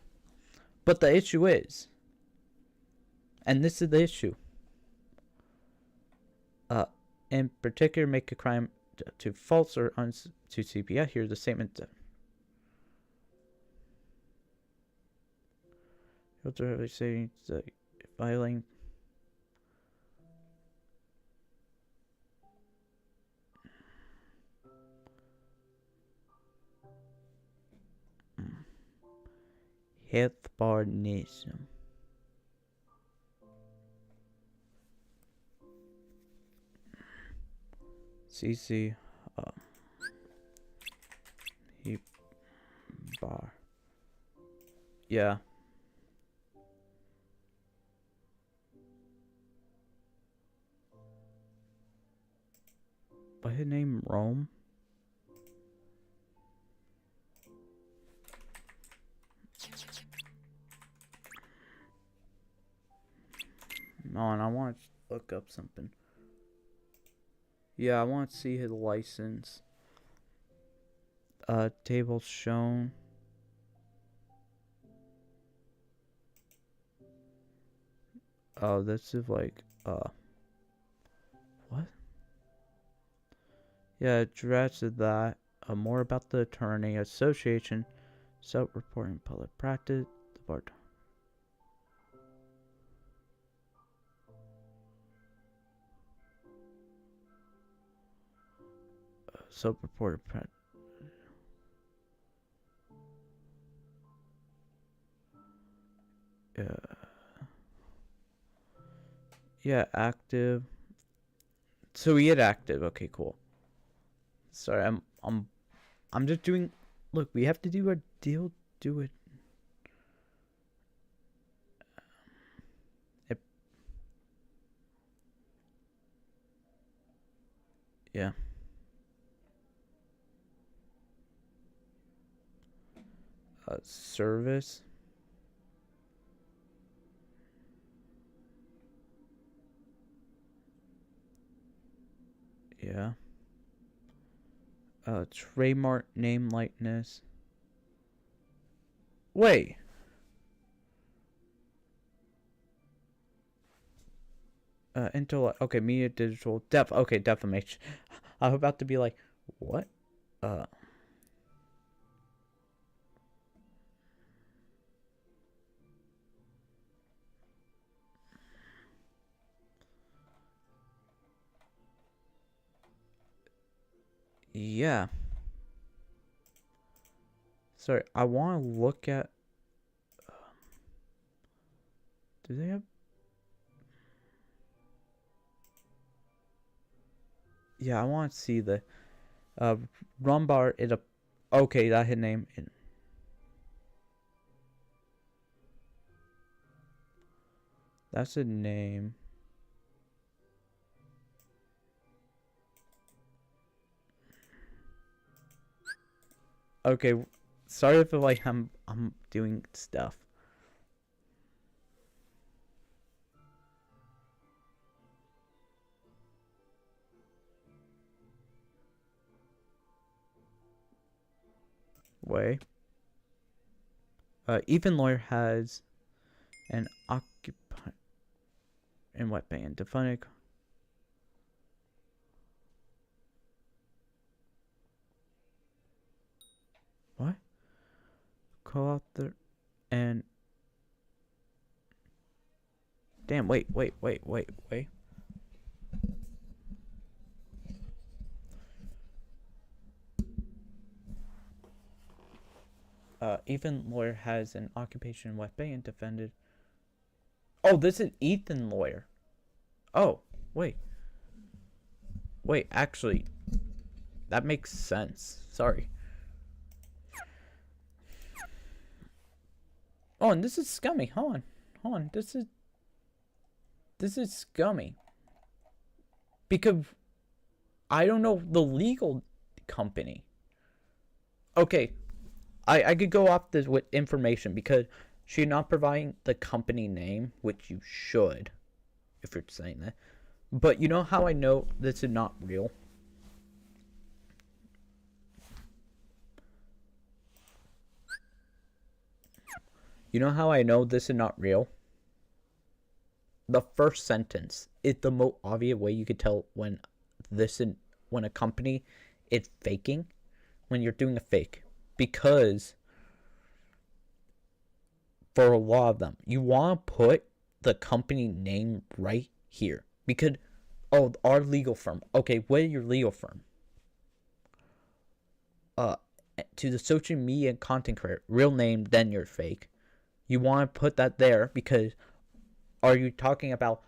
A: but the issue is, and this is the issue. In particular, make a crime to false or to CPS. Here's the statement. Filter saying filing. Heathbarnism. CC he bar. Yeah. By his name Rome. On, I want to look up something. Yeah, I want to see his license. Table shown. Oh, this is like, what? Yeah, address of that. More about the attorney association, self-reporting public practice, the board. Self-reported practice. Yeah, active. So he is active. Okay, cool. Sorry, I'm just doing. Look, we have to do our deal. Do it. Yeah. Service. Yeah. Trademark name likeness. Wait. Intellect. Okay, media, digital, okay, defamation. I'm about to be like, what? Yeah. Sorry, I want to look at. Do they have? Yeah, I want to see the. Rumbar is a. Okay, that his name. That's a name. Okay, sorry if like I'm doing stuff. Way. Ethan Lawyer has an occupy in what band? Define. What? Co-author and damn, wait. Ethan Lawyer has an occupation in West Bay and defended. Oh, this is Ethan Lawyer. Oh, wait. Actually, that makes sense. Sorry. Oh, and this is scummy. Hold on. This is scummy. Because I don't know the legal company. Okay. I could go off this with information because she's not providing the company name, which you should, if you're saying that. But you know how I know this is not real? You know how I know this is not real? The first sentence is the most obvious way you could tell when a company is faking, when you're doing a fake. Because for a lot of them, you want to put the company name right here. Because, oh, our legal firm. Okay, what is your legal firm? To the social media and content creator, real name, then you're fake. You want to put that there because are you talking about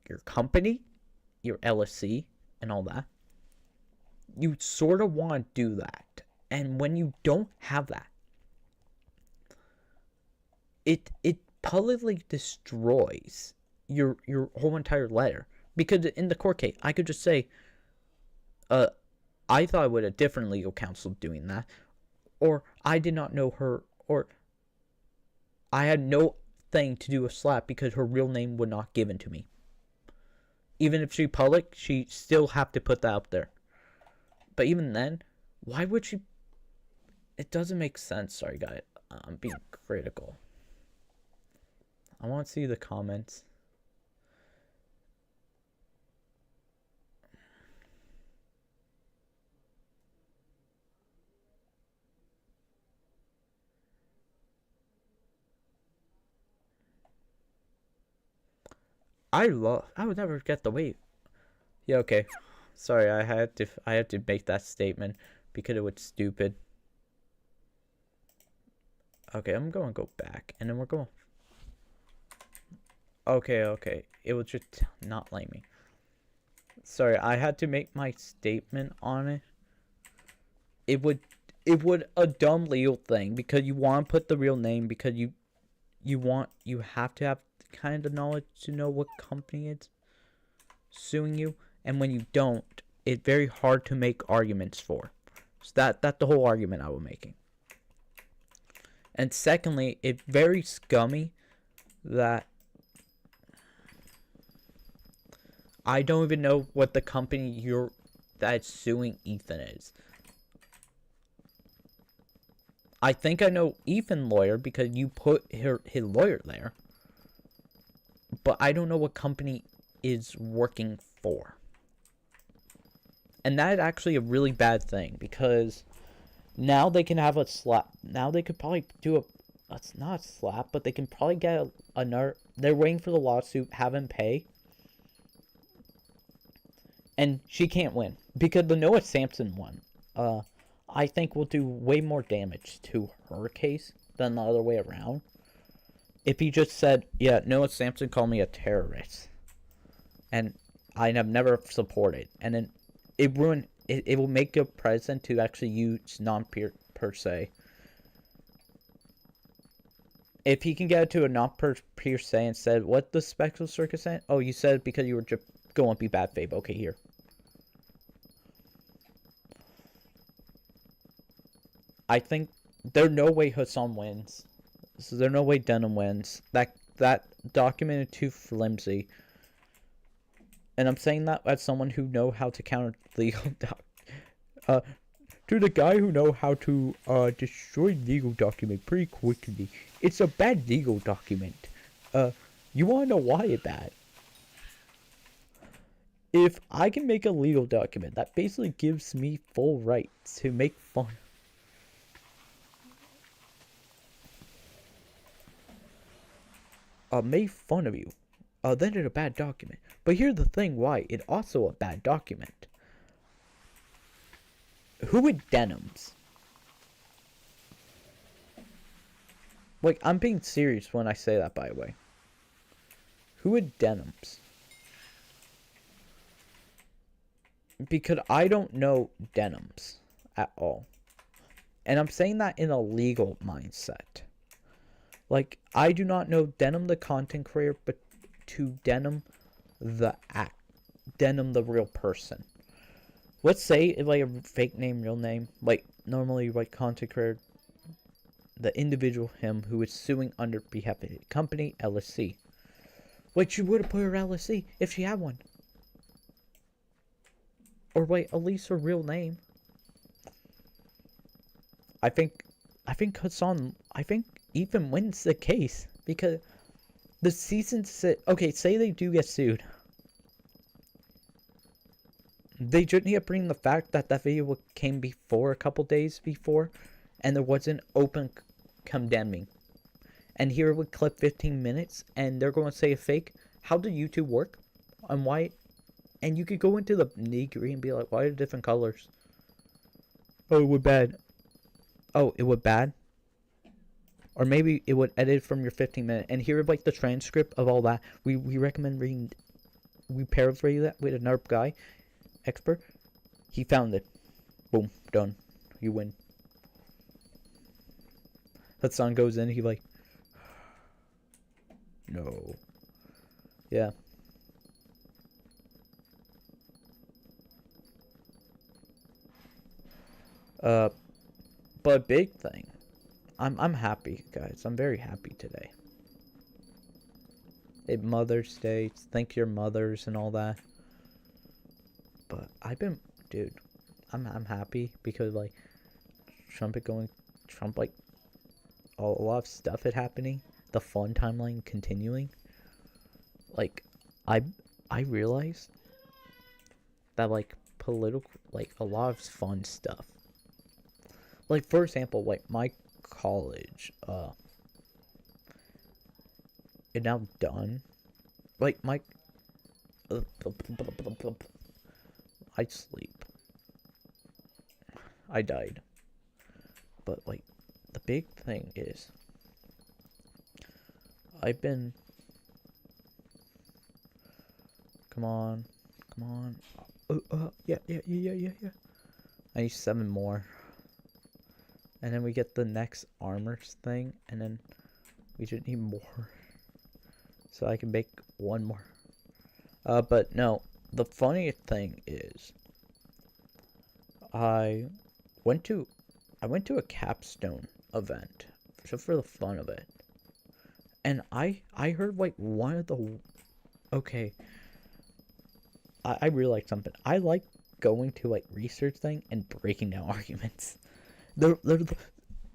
A: your company, your LLC, and all that? You sort of want to do that. And when you don't have that, it publicly destroys your whole entire letter. Because in the court case, I could just say, I thought with a different legal counsel doing that, or I did not know her, or I had no thing to do with slap because her real name would not given to me. Even if she public, she still have to put that out there. But even then, why would she? It doesn't make sense. Sorry, guys. I'm being critical. I want to see the comments. I would never get the weight. Yeah, okay. Sorry, I had to make that statement because it was stupid. Okay, I'm going to go back, and then we're going. Okay. It was just not letting me. Sorry, I had to make my statement on it. it would a dumb legal thing, because you want to put the real name, because you have to have kind of knowledge to know what company is suing you, and when you don't, it's very hard to make arguments for. So that's the whole argument I was making. And secondly, it's very scummy that I don't even know what the company that's suing Ethan is. I think I know Ethan's lawyer because you put his lawyer there. But I don't know what company is working for. And that is actually a really bad thing, because now they can have a slap. Now they could probably do it's not a slap, but they can probably get another. They're waiting for the lawsuit, have him pay. And she can't win, because the Noah Sampson one, I think will do way more damage to her case than the other way around. If he just said, yeah, Noah Sampson called me a terrorist, and I have never supported, and then it will make a president to actually use non-per se. If he can get it to a non-per se and said, what the special circus saying? Oh, you said it because you were just going to be bad faith. Okay, here. I think there's no way Hassan wins. So there's no way Denham wins. That document is too flimsy. And I'm saying that as someone who knows how to counter legal to the guy who know how to destroy legal document pretty quickly. It's a bad legal document. You wanna know why it's bad? If I can make a legal document that basically gives me full rights to make fun of you, then it's a bad document. But here's the thing why it's also a bad document. Who would Denhams? Like, I'm being serious when I say that, by the way. Who would Denhams? Because I don't know Denhams at all. And I'm saying that in a legal mindset. Like, I do not know Denham the content creator, but to Denham the real person. Let's say it's like a fake name, real name. Like, normally, like, content creator, the individual him who is suing under behalf of the company, LSC. Like, she would have put her LSC if she had one. Or wait, at least her real name. I think Ethan wins the case, because the season okay, say they do get sued. They just need to bring the fact that that video came before, a couple days before, and there wasn't open condemning. And here it would clip 15 minutes, and they're going to say a fake. How did YouTube work? And why? And you could go into the nitty-gritty and be like, why are different colors? Oh, it was bad. Oh, it was bad? Or maybe it would edit from your 15-minute. And here, like, the transcript of all that. We recommend reading. We paraphrase that with another guy, expert. He found it. Boom, done. You win. That song goes in. He like, no. Yeah. But big thing. I'm happy, guys. I'm very happy today. It's Mother's Day. Thank your mothers and all that. But dude, I'm happy because, like, Trump, like, a lot of stuff is happening. The fun timeline continuing. Like, I realized that, like, political, like, a lot of fun stuff. Like, for example, like, my college, is now done. Like, I sleep. I died. But, like, the big thing is, I've been, come on, yeah. I need 7 more. And then we get the next armors thing, and then we just need more. So I can make one more. But no, the funny thing is, I went to a capstone event just for the fun of it, and I heard like one of the I realized something. I like going to like research thing and breaking down arguments. The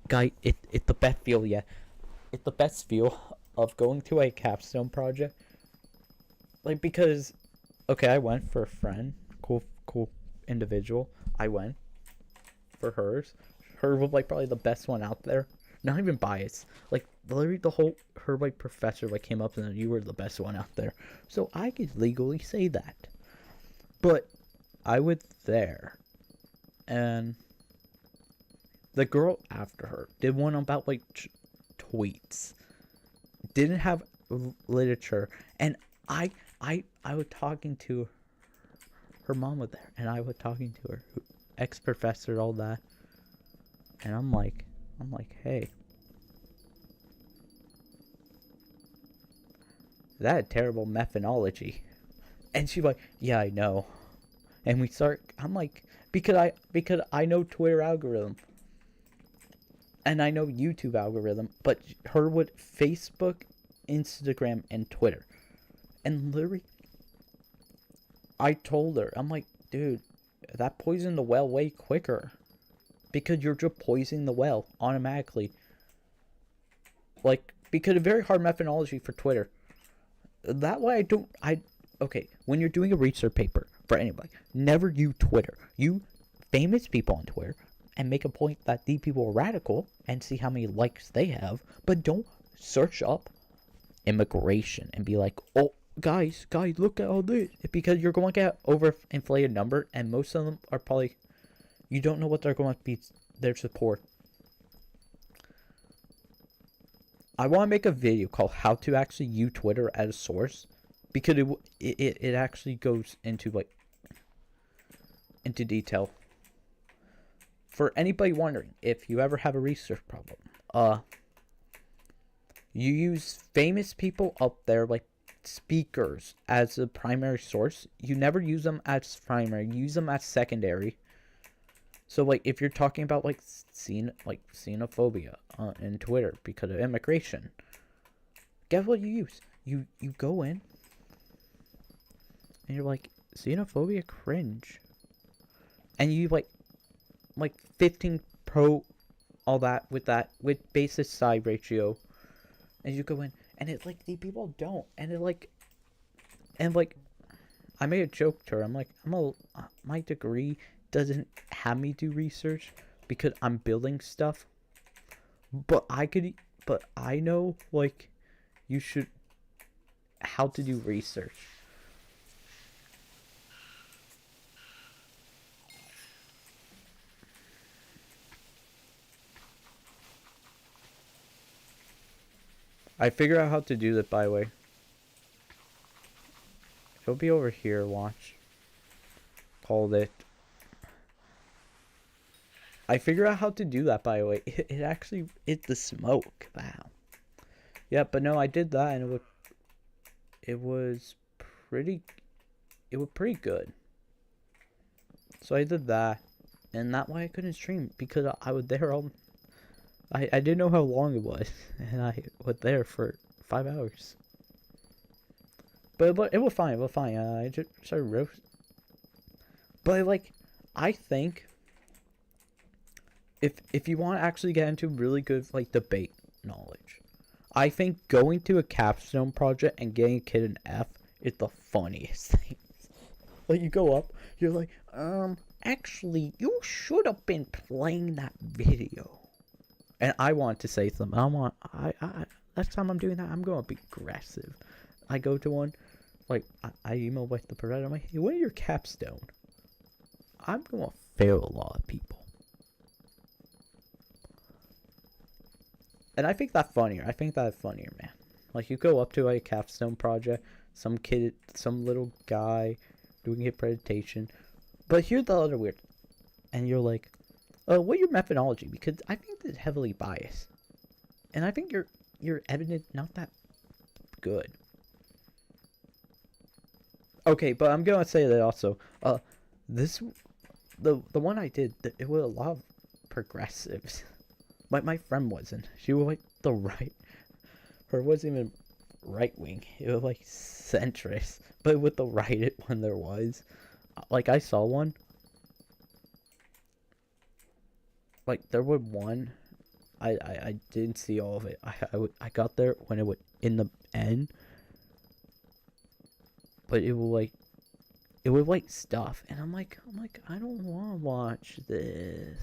A: guy, it's the best feel. Yeah, it's the best feel of going to a capstone project. Like, because I went for a friend, cool individual. I went for hers. Her was like probably the best one out there. Not even biased. Like literally her like professor like came up and said, you were the best one out there. So I could legally say that. But I was there, and the girl after her did one about like tweets. Didn't have literature, and I was talking to her mom was there, and I was talking to her ex-professor, all that, and I'm like, hey, that had terrible methodology. And she's like, yeah, I know. And we start, I'm like, because I know Twitter algorithm. And I know YouTube algorithm, but her with Facebook, Instagram, and Twitter. And literally, I told her, I'm like, dude, that poisoned the well way quicker. Because you're just poisoning the well automatically. Like, because a very hard methodology for Twitter. That way okay, when you're doing a research paper for anybody, never use Twitter. You famous people on Twitter and make a point that these people are radical and see how many likes they have, but don't search up immigration and be like, oh, guys, look at all this. Because you're going to get overinflated number, and most of them are probably, you don't know what they're going to be, their support. I want to make a video called how to actually use Twitter as a source, because it actually goes into into detail. For anybody wondering, if you ever have a research problem, you use famous people up there, like speakers, as a primary source. You never use them as primary. You use them as secondary. So, like, if you're talking about, like, xenophobia in Twitter because of immigration, guess what you use? You go in, and you're like, xenophobia cringe. And you, like 15 pro, all that, with basis side ratio. And you go in, and it's like, the people don't. And it, like, I made a joke to her. I'm like, my degree doesn't have me do research because I'm building stuff, but I know, like, you should, how to do research. I figured out how to do that, by the way. It'll be over here, watch. Called it. I figured out how to do that, by the way. It actually, it's the smoke. Wow. Yeah, but no, I did that, and it was pretty good. So I did that, and that way I couldn't stream, because I was there all, I didn't know how long it was, and I was there for 5 hours. But it was fine, I just started roasting. But, like, I think, if you want to actually get into really good, like, debate knowledge, I think going to a capstone project and getting a kid an F is the funniest thing. Like, you go up, you're like, actually, you should have been playing that video. And I want to say something. Next time I'm doing that, I'm going to be aggressive. I go to one, like, I email with the provider, I'm like, hey, what are your capstone? I'm going to fail a lot of people. And I think that's funnier. Man. Like, you go up to a capstone project, some kid, some little guy doing a presentation. But here's the other weird. And you're like, what your methodology? Because I think it's heavily biased. And I think your evidence not that good. Okay, but I'm gonna say that also. The one I did, it was a lot of progressives. My friend wasn't. She was like the right. Her wasn't even right wing. It was like centrist, but with the right one there was. Like I saw one. Like there was one. I didn't see all of it. I got there when it was in the end. But it was like stuff, and I'm like I don't want to watch this.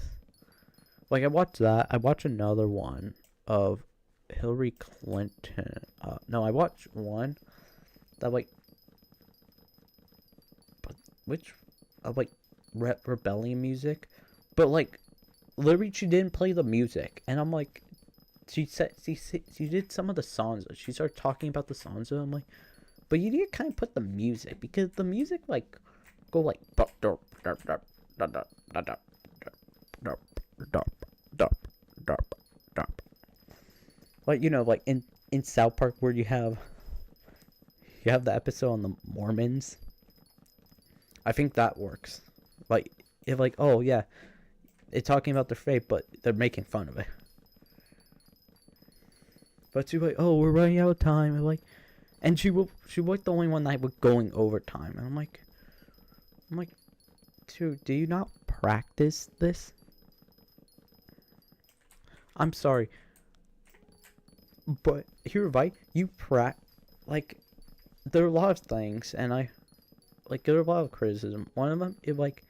A: Like I watched that. I watched another one of Hillary Clinton. No, I watched one that like, but which of like rebellion music, but like literally she didn't play the music, and I'm like, she did some of the songs. She started talking about the songs, and I'm like, but you need to kind of put the music, because the music like go like like, you know, like in South Park where you have the episode on the Mormons. I think that works. Like if like, oh yeah, they're talking about their faith, but they're making fun of it. But she's like, oh, we're running out of time, and like, and she was the only one that was going overtime, and I'm like, dude, do you not practice this? I'm sorry, but you're right. You like, there are a lot of things, and there are a lot of criticism. One of them is like,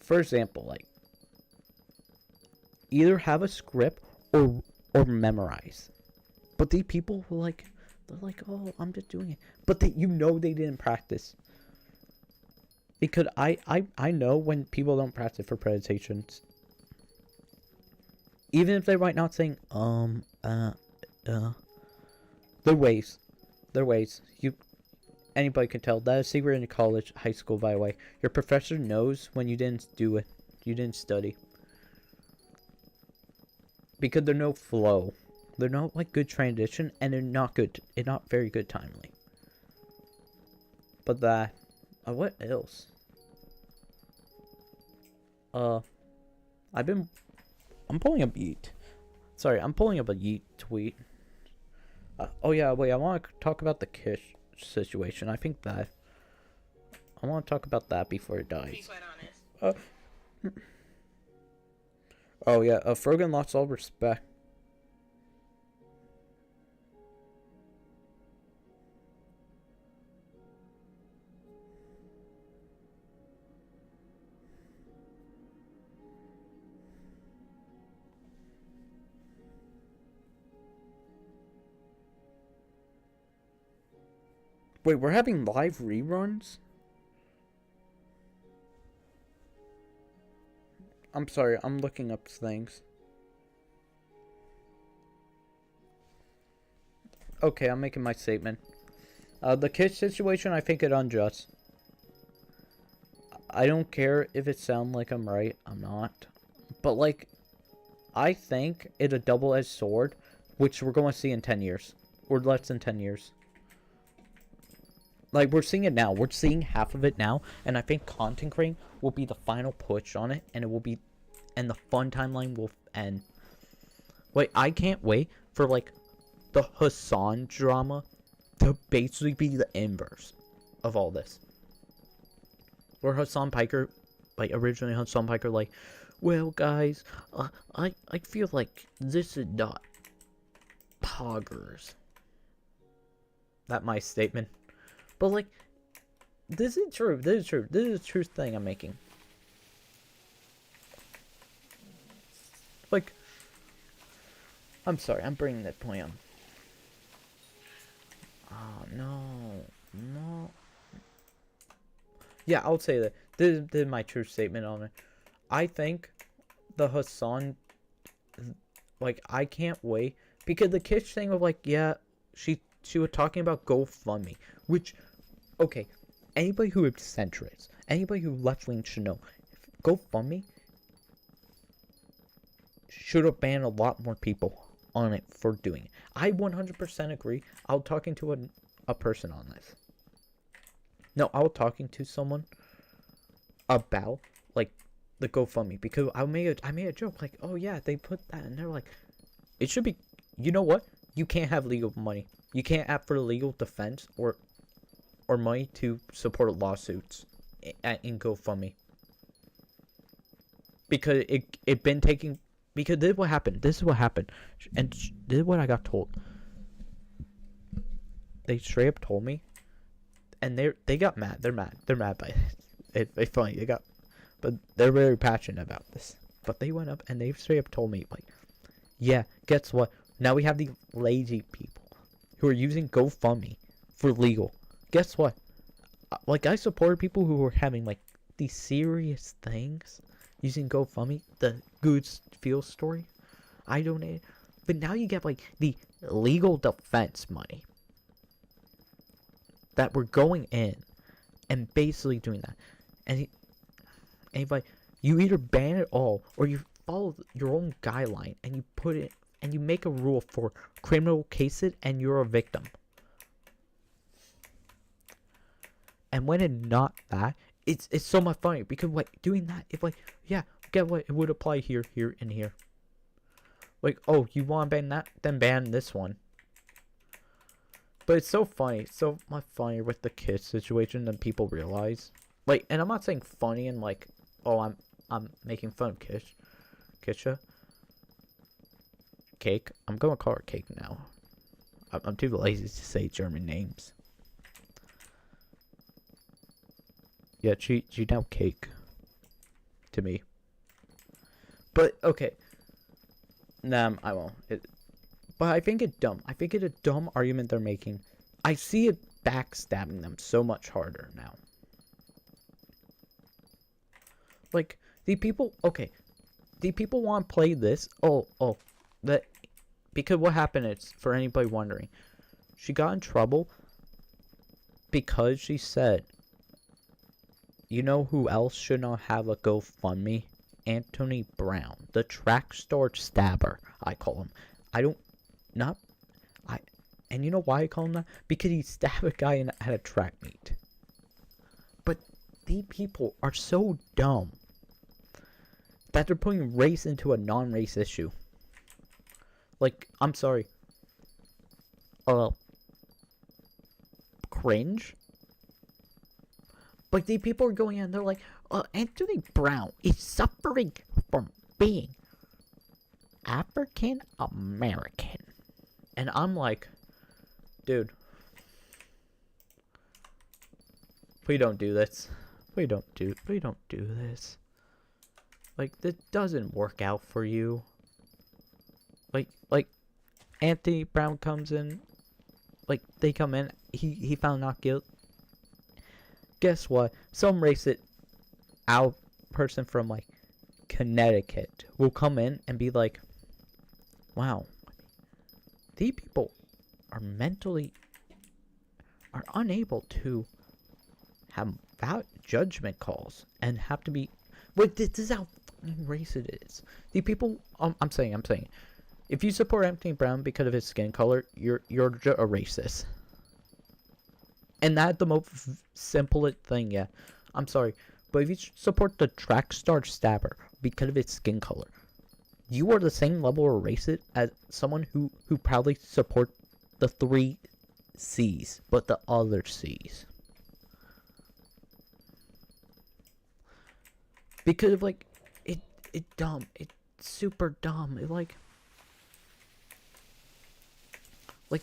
A: for example, like, either have a script or memorize. But these people who like, they're like, oh, I'm just doing it, but they didn't practice. Because I know when people don't practice for presentations, even if they're right now saying their ways. Anybody can tell. That is a secret in college, high school, by the way. Your professor knows when you didn't do it, you didn't study. Because there's no flow. They're not like good transition, and they're not good. It's not very good timely. But that, what else? I'm pulling up Yeet. Sorry, I'm pulling up a Yeet tweet. Oh yeah, wait. I want to talk about the Kish situation. I think that I want to talk about that before it dies.
G: Be quite honest.
A: Oh yeah, Frogan lost all respect. Wait, we're having live reruns? I'm sorry, I'm looking up things. Okay, I'm making my statement. The Kish situation, I think it's unjust. I don't care if it sounds like I'm right, I'm not. But like, I think it's a double-edged sword, which we're going to see in 10 years. Or less than 10 years. Like, we're seeing it now. We're seeing half of it now. And I think content creating will be the final push on it. And it will be... And the fun timeline will end. Wait, I can't wait for, like, the Hasan drama to basically be the inverse of all this. Where Hasan Piker... Like, originally Hasan Piker, like... Well, guys, I feel like this is not... poggers. That's my statement. But, like, this is true. This is true. This is a true thing I'm making. Like, I'm sorry. I'm bringing that point on. Oh, no. No. Yeah, I'll say that. This is my true statement on it. I think the Hasan... Like, I can't wait. Because the Kish thing of, like, yeah, she was talking about GoFundMe. Which... Okay, anybody who is centrist, anybody who left-wing should know, GoFundMe should have banned a lot more people on it for doing it. I 100% agree. I was talking to a person on this. No, I was talking to someone about, like, the GoFundMe, because I made a joke, like, oh yeah, they put that, and they're like, it should be, you know what? You can't have legal money. You can't ask for legal defense or money to support lawsuits in GoFundMe. Because it been taking, because this is what happened. And this is what I got told. They straight up told me, and they got mad. They're mad by it. It's funny. But they're very passionate about this. But they went up and they straight up told me, like, yeah, guess what? Now we have these lazy people who are using GoFundMe for legal. Guess what? Like, I supported people who were having, like, these serious things using GoFundMe. The good feel story. I donated. But now you get, like, the legal defense money that we're going in and basically doing that. And like, you either ban it all or you follow your own guideline and you put it and you make a rule for criminal cases and you're a victim. And when it's not that, it's so much funnier because, like, doing that, it's like, yeah, get what, it would apply here, here, and here. Like, oh, you want to ban that? Then ban this one. But it's so funny. It's so much funnier with the kids situation than people realize. Like, and I'm not saying funny and like, oh, I'm making fun of Kisha. Cake. I'm gonna call her Cake now. I'm too lazy to say German names. Yeah, she now Cake to me. But okay. Nah, I won't. But I think it's dumb. I think it's a dumb argument they're making. I see it backstabbing them so much harder now. Like, the people, okay, the people want to play this. Because what happened is, for anybody wondering, she got in trouble because she said, you know who else should not have a GoFundMe? Anthony Brown, the track star stabber, I call him. And you know why I call him that? Because he stabbed a guy at a track meet. But these people are so dumb that they're putting race into a non-race issue. Like, I'm sorry. Cringe? But these people are going in, they're like, Anthony Brown is suffering from being African American. And I'm like, dude, we don't do this. We don't do this. Like, this doesn't work out for you. Like Anthony Brown comes in, like, they come in, he found not guilty. Guess what? Some racist out person from, like, Connecticut will come in and be like, wow, these people are unable to have judgment calls and have to be, wait, this is how fucking racist it is. The people, I'm saying, if you support Anthony Brown because of his skin color, you're a racist. And that's the most simplest thing, yeah. I'm sorry. But if you support the track star stabber because of his skin color, you are the same level of racist as someone who proudly support the 3 C's, but the other C's. Because, like, it's dumb. It's super dumb. It, like,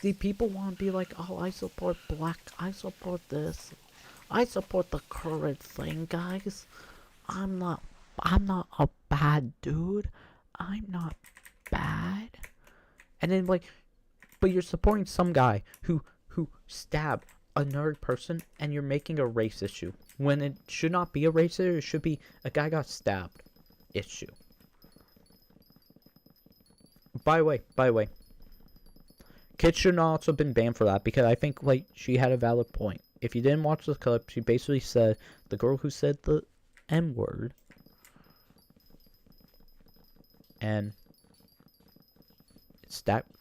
A: the people want to be like, oh, I support black, I support this, I support the current thing, guys. I'm not a bad dude. I'm not bad. And then, like, but you're supporting some guy who stabbed another person, and you're making a race issue when it should not be a race issue. It should be a guy got stabbed issue. By the way, Kit should not also been banned for that, because I think, like, she had a valid point. If you didn't watch the clip, she basically said the girl who said the N-word, and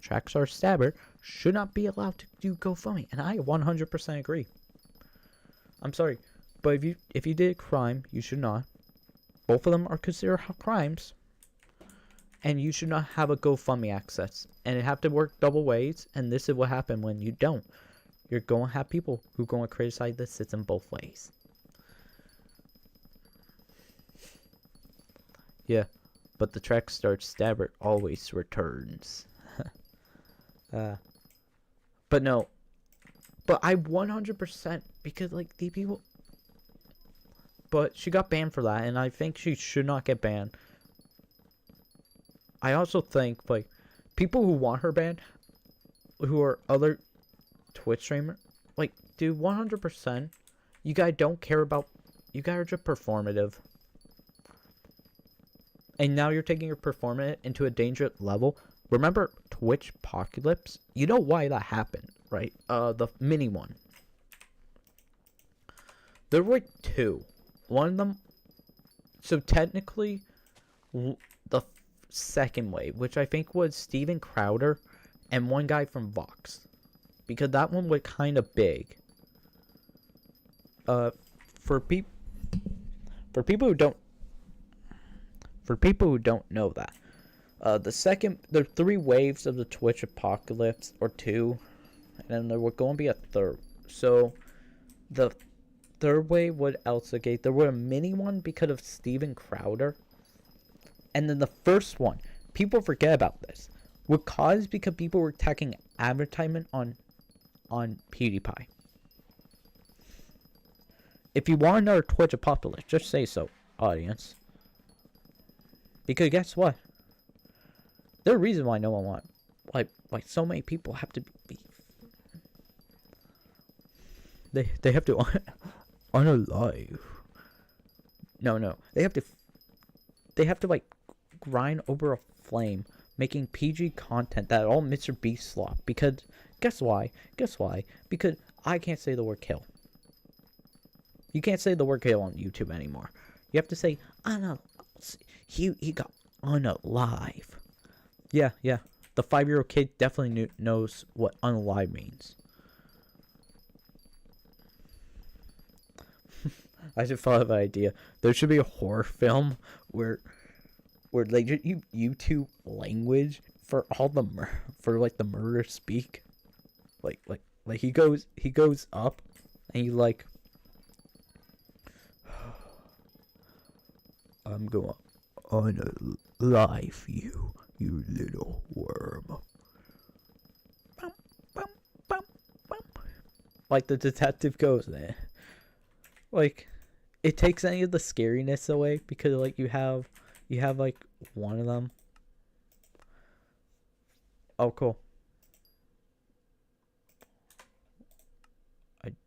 A: track star stabber should not be allowed to do GoFundMe, and I 100% agree. I'm sorry, but if you did a crime, you should not. Both of them are considered crimes, and you should not have a GoFundMe access, and it have to work double ways. And this is what happened when you don't. You're going to have people who are going to criticize the system both ways. Yeah, but the track star stabber always returns. But no. But I 100% because like the people. But she got banned for that, and I think she should not get banned. I also think like people who want her banned, who are other Twitch streamer, like dude, 100%. You guys don't care about. You guys are just performative. And now you're taking your performance into a dangerous level. Remember Twitch Apocalypse? You know why that happened, right? The mini one. There were like 2. One of them. So technically, the second wave, which I think was Steven Crowder and one guy from Vox, because that one was kind of big. For people who don't. For people who don't know that, there are 3 waves of the Twitch Apocalypse, or 2, and then there were going to be a 3rd. So, the 3rd wave would Elsagate. There were a mini one because of Steven Crowder, and then the first one, people forget about this, was caused because people were attacking advertisement on PewDiePie. If you want another Twitch Apocalypse, just say so, audience. Because guess what? There's a reason why no one wants. Like so many people have to be. They have to unalive. No. They have to like grind over a flame, making PG content that all Mr. Beast slop. Because guess why? Because I can't say the word kill. You can't say the word kill on YouTube anymore. You have to say he got unalive. Yeah. The 5-year-old kid definitely knows what unalive means. I just thought of an idea. There should be a horror film where they just use YouTube language for all the the murder speak. Like he goes up and he like, I'm going unalive you little worm. Like the detective goes there. Like, it takes any of the scariness away because like you have like one of them. Oh, cool. Let's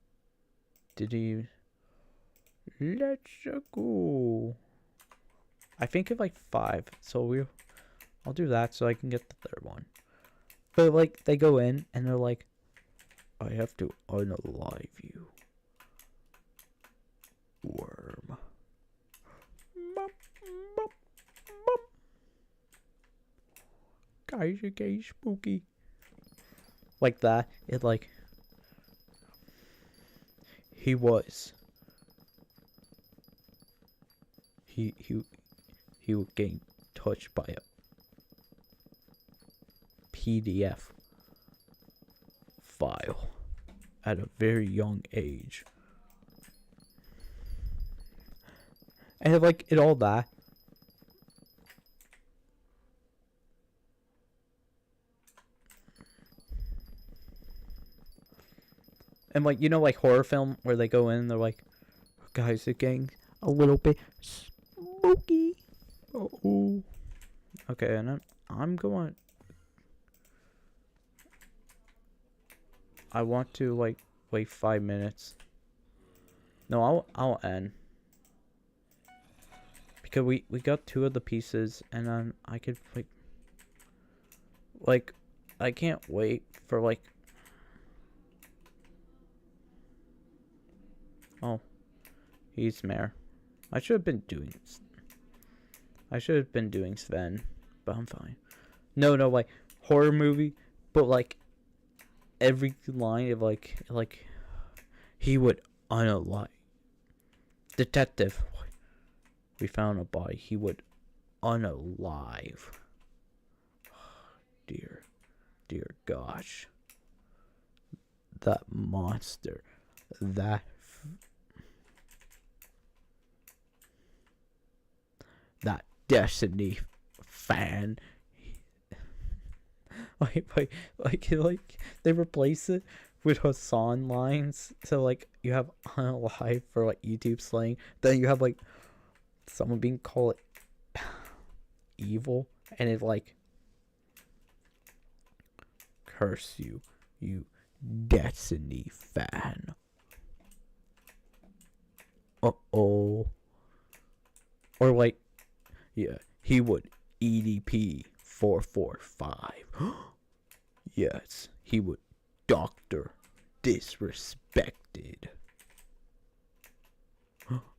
A: go. I think of like 5, so I'll do that so I can get the 3rd one. But like they go in and they're like, I have to unalive you, worm. Guys, you're getting spooky. Like that. It like he was getting touched by a PDF file at a very young age. And like it all that. And like, you know, like horror film where they go in and they're like, guys, it's getting a little bit spooky. Oh. Okay, and I'm going. I want to like wait 5 minutes. No, I'll end. Because we got 2 of the pieces, and then I could like I can't wait for like. Oh, he's mayor. I should have been doing Sven, but I'm fine. No, like horror movie, but like every line of like he would unalive. Detective, we found a body. He would unalive. Dear gosh. That monster. That Destiny fan. Like they replace it with Hasan lines. So like you have unalive for like YouTube slang. Then you have like someone being called evil, and it like curse you, you Destiny fan. Uh-oh. Or like, yeah, he would EDP 445. Yes, he would Dr. Disrespected.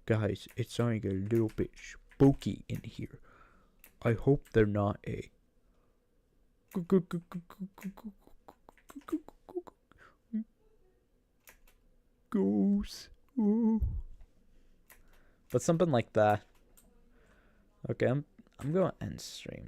A: Guys, it's starting to get a little bit spooky in here. I hope they're not a ghost. But something like that. Okay, I'm going to end stream.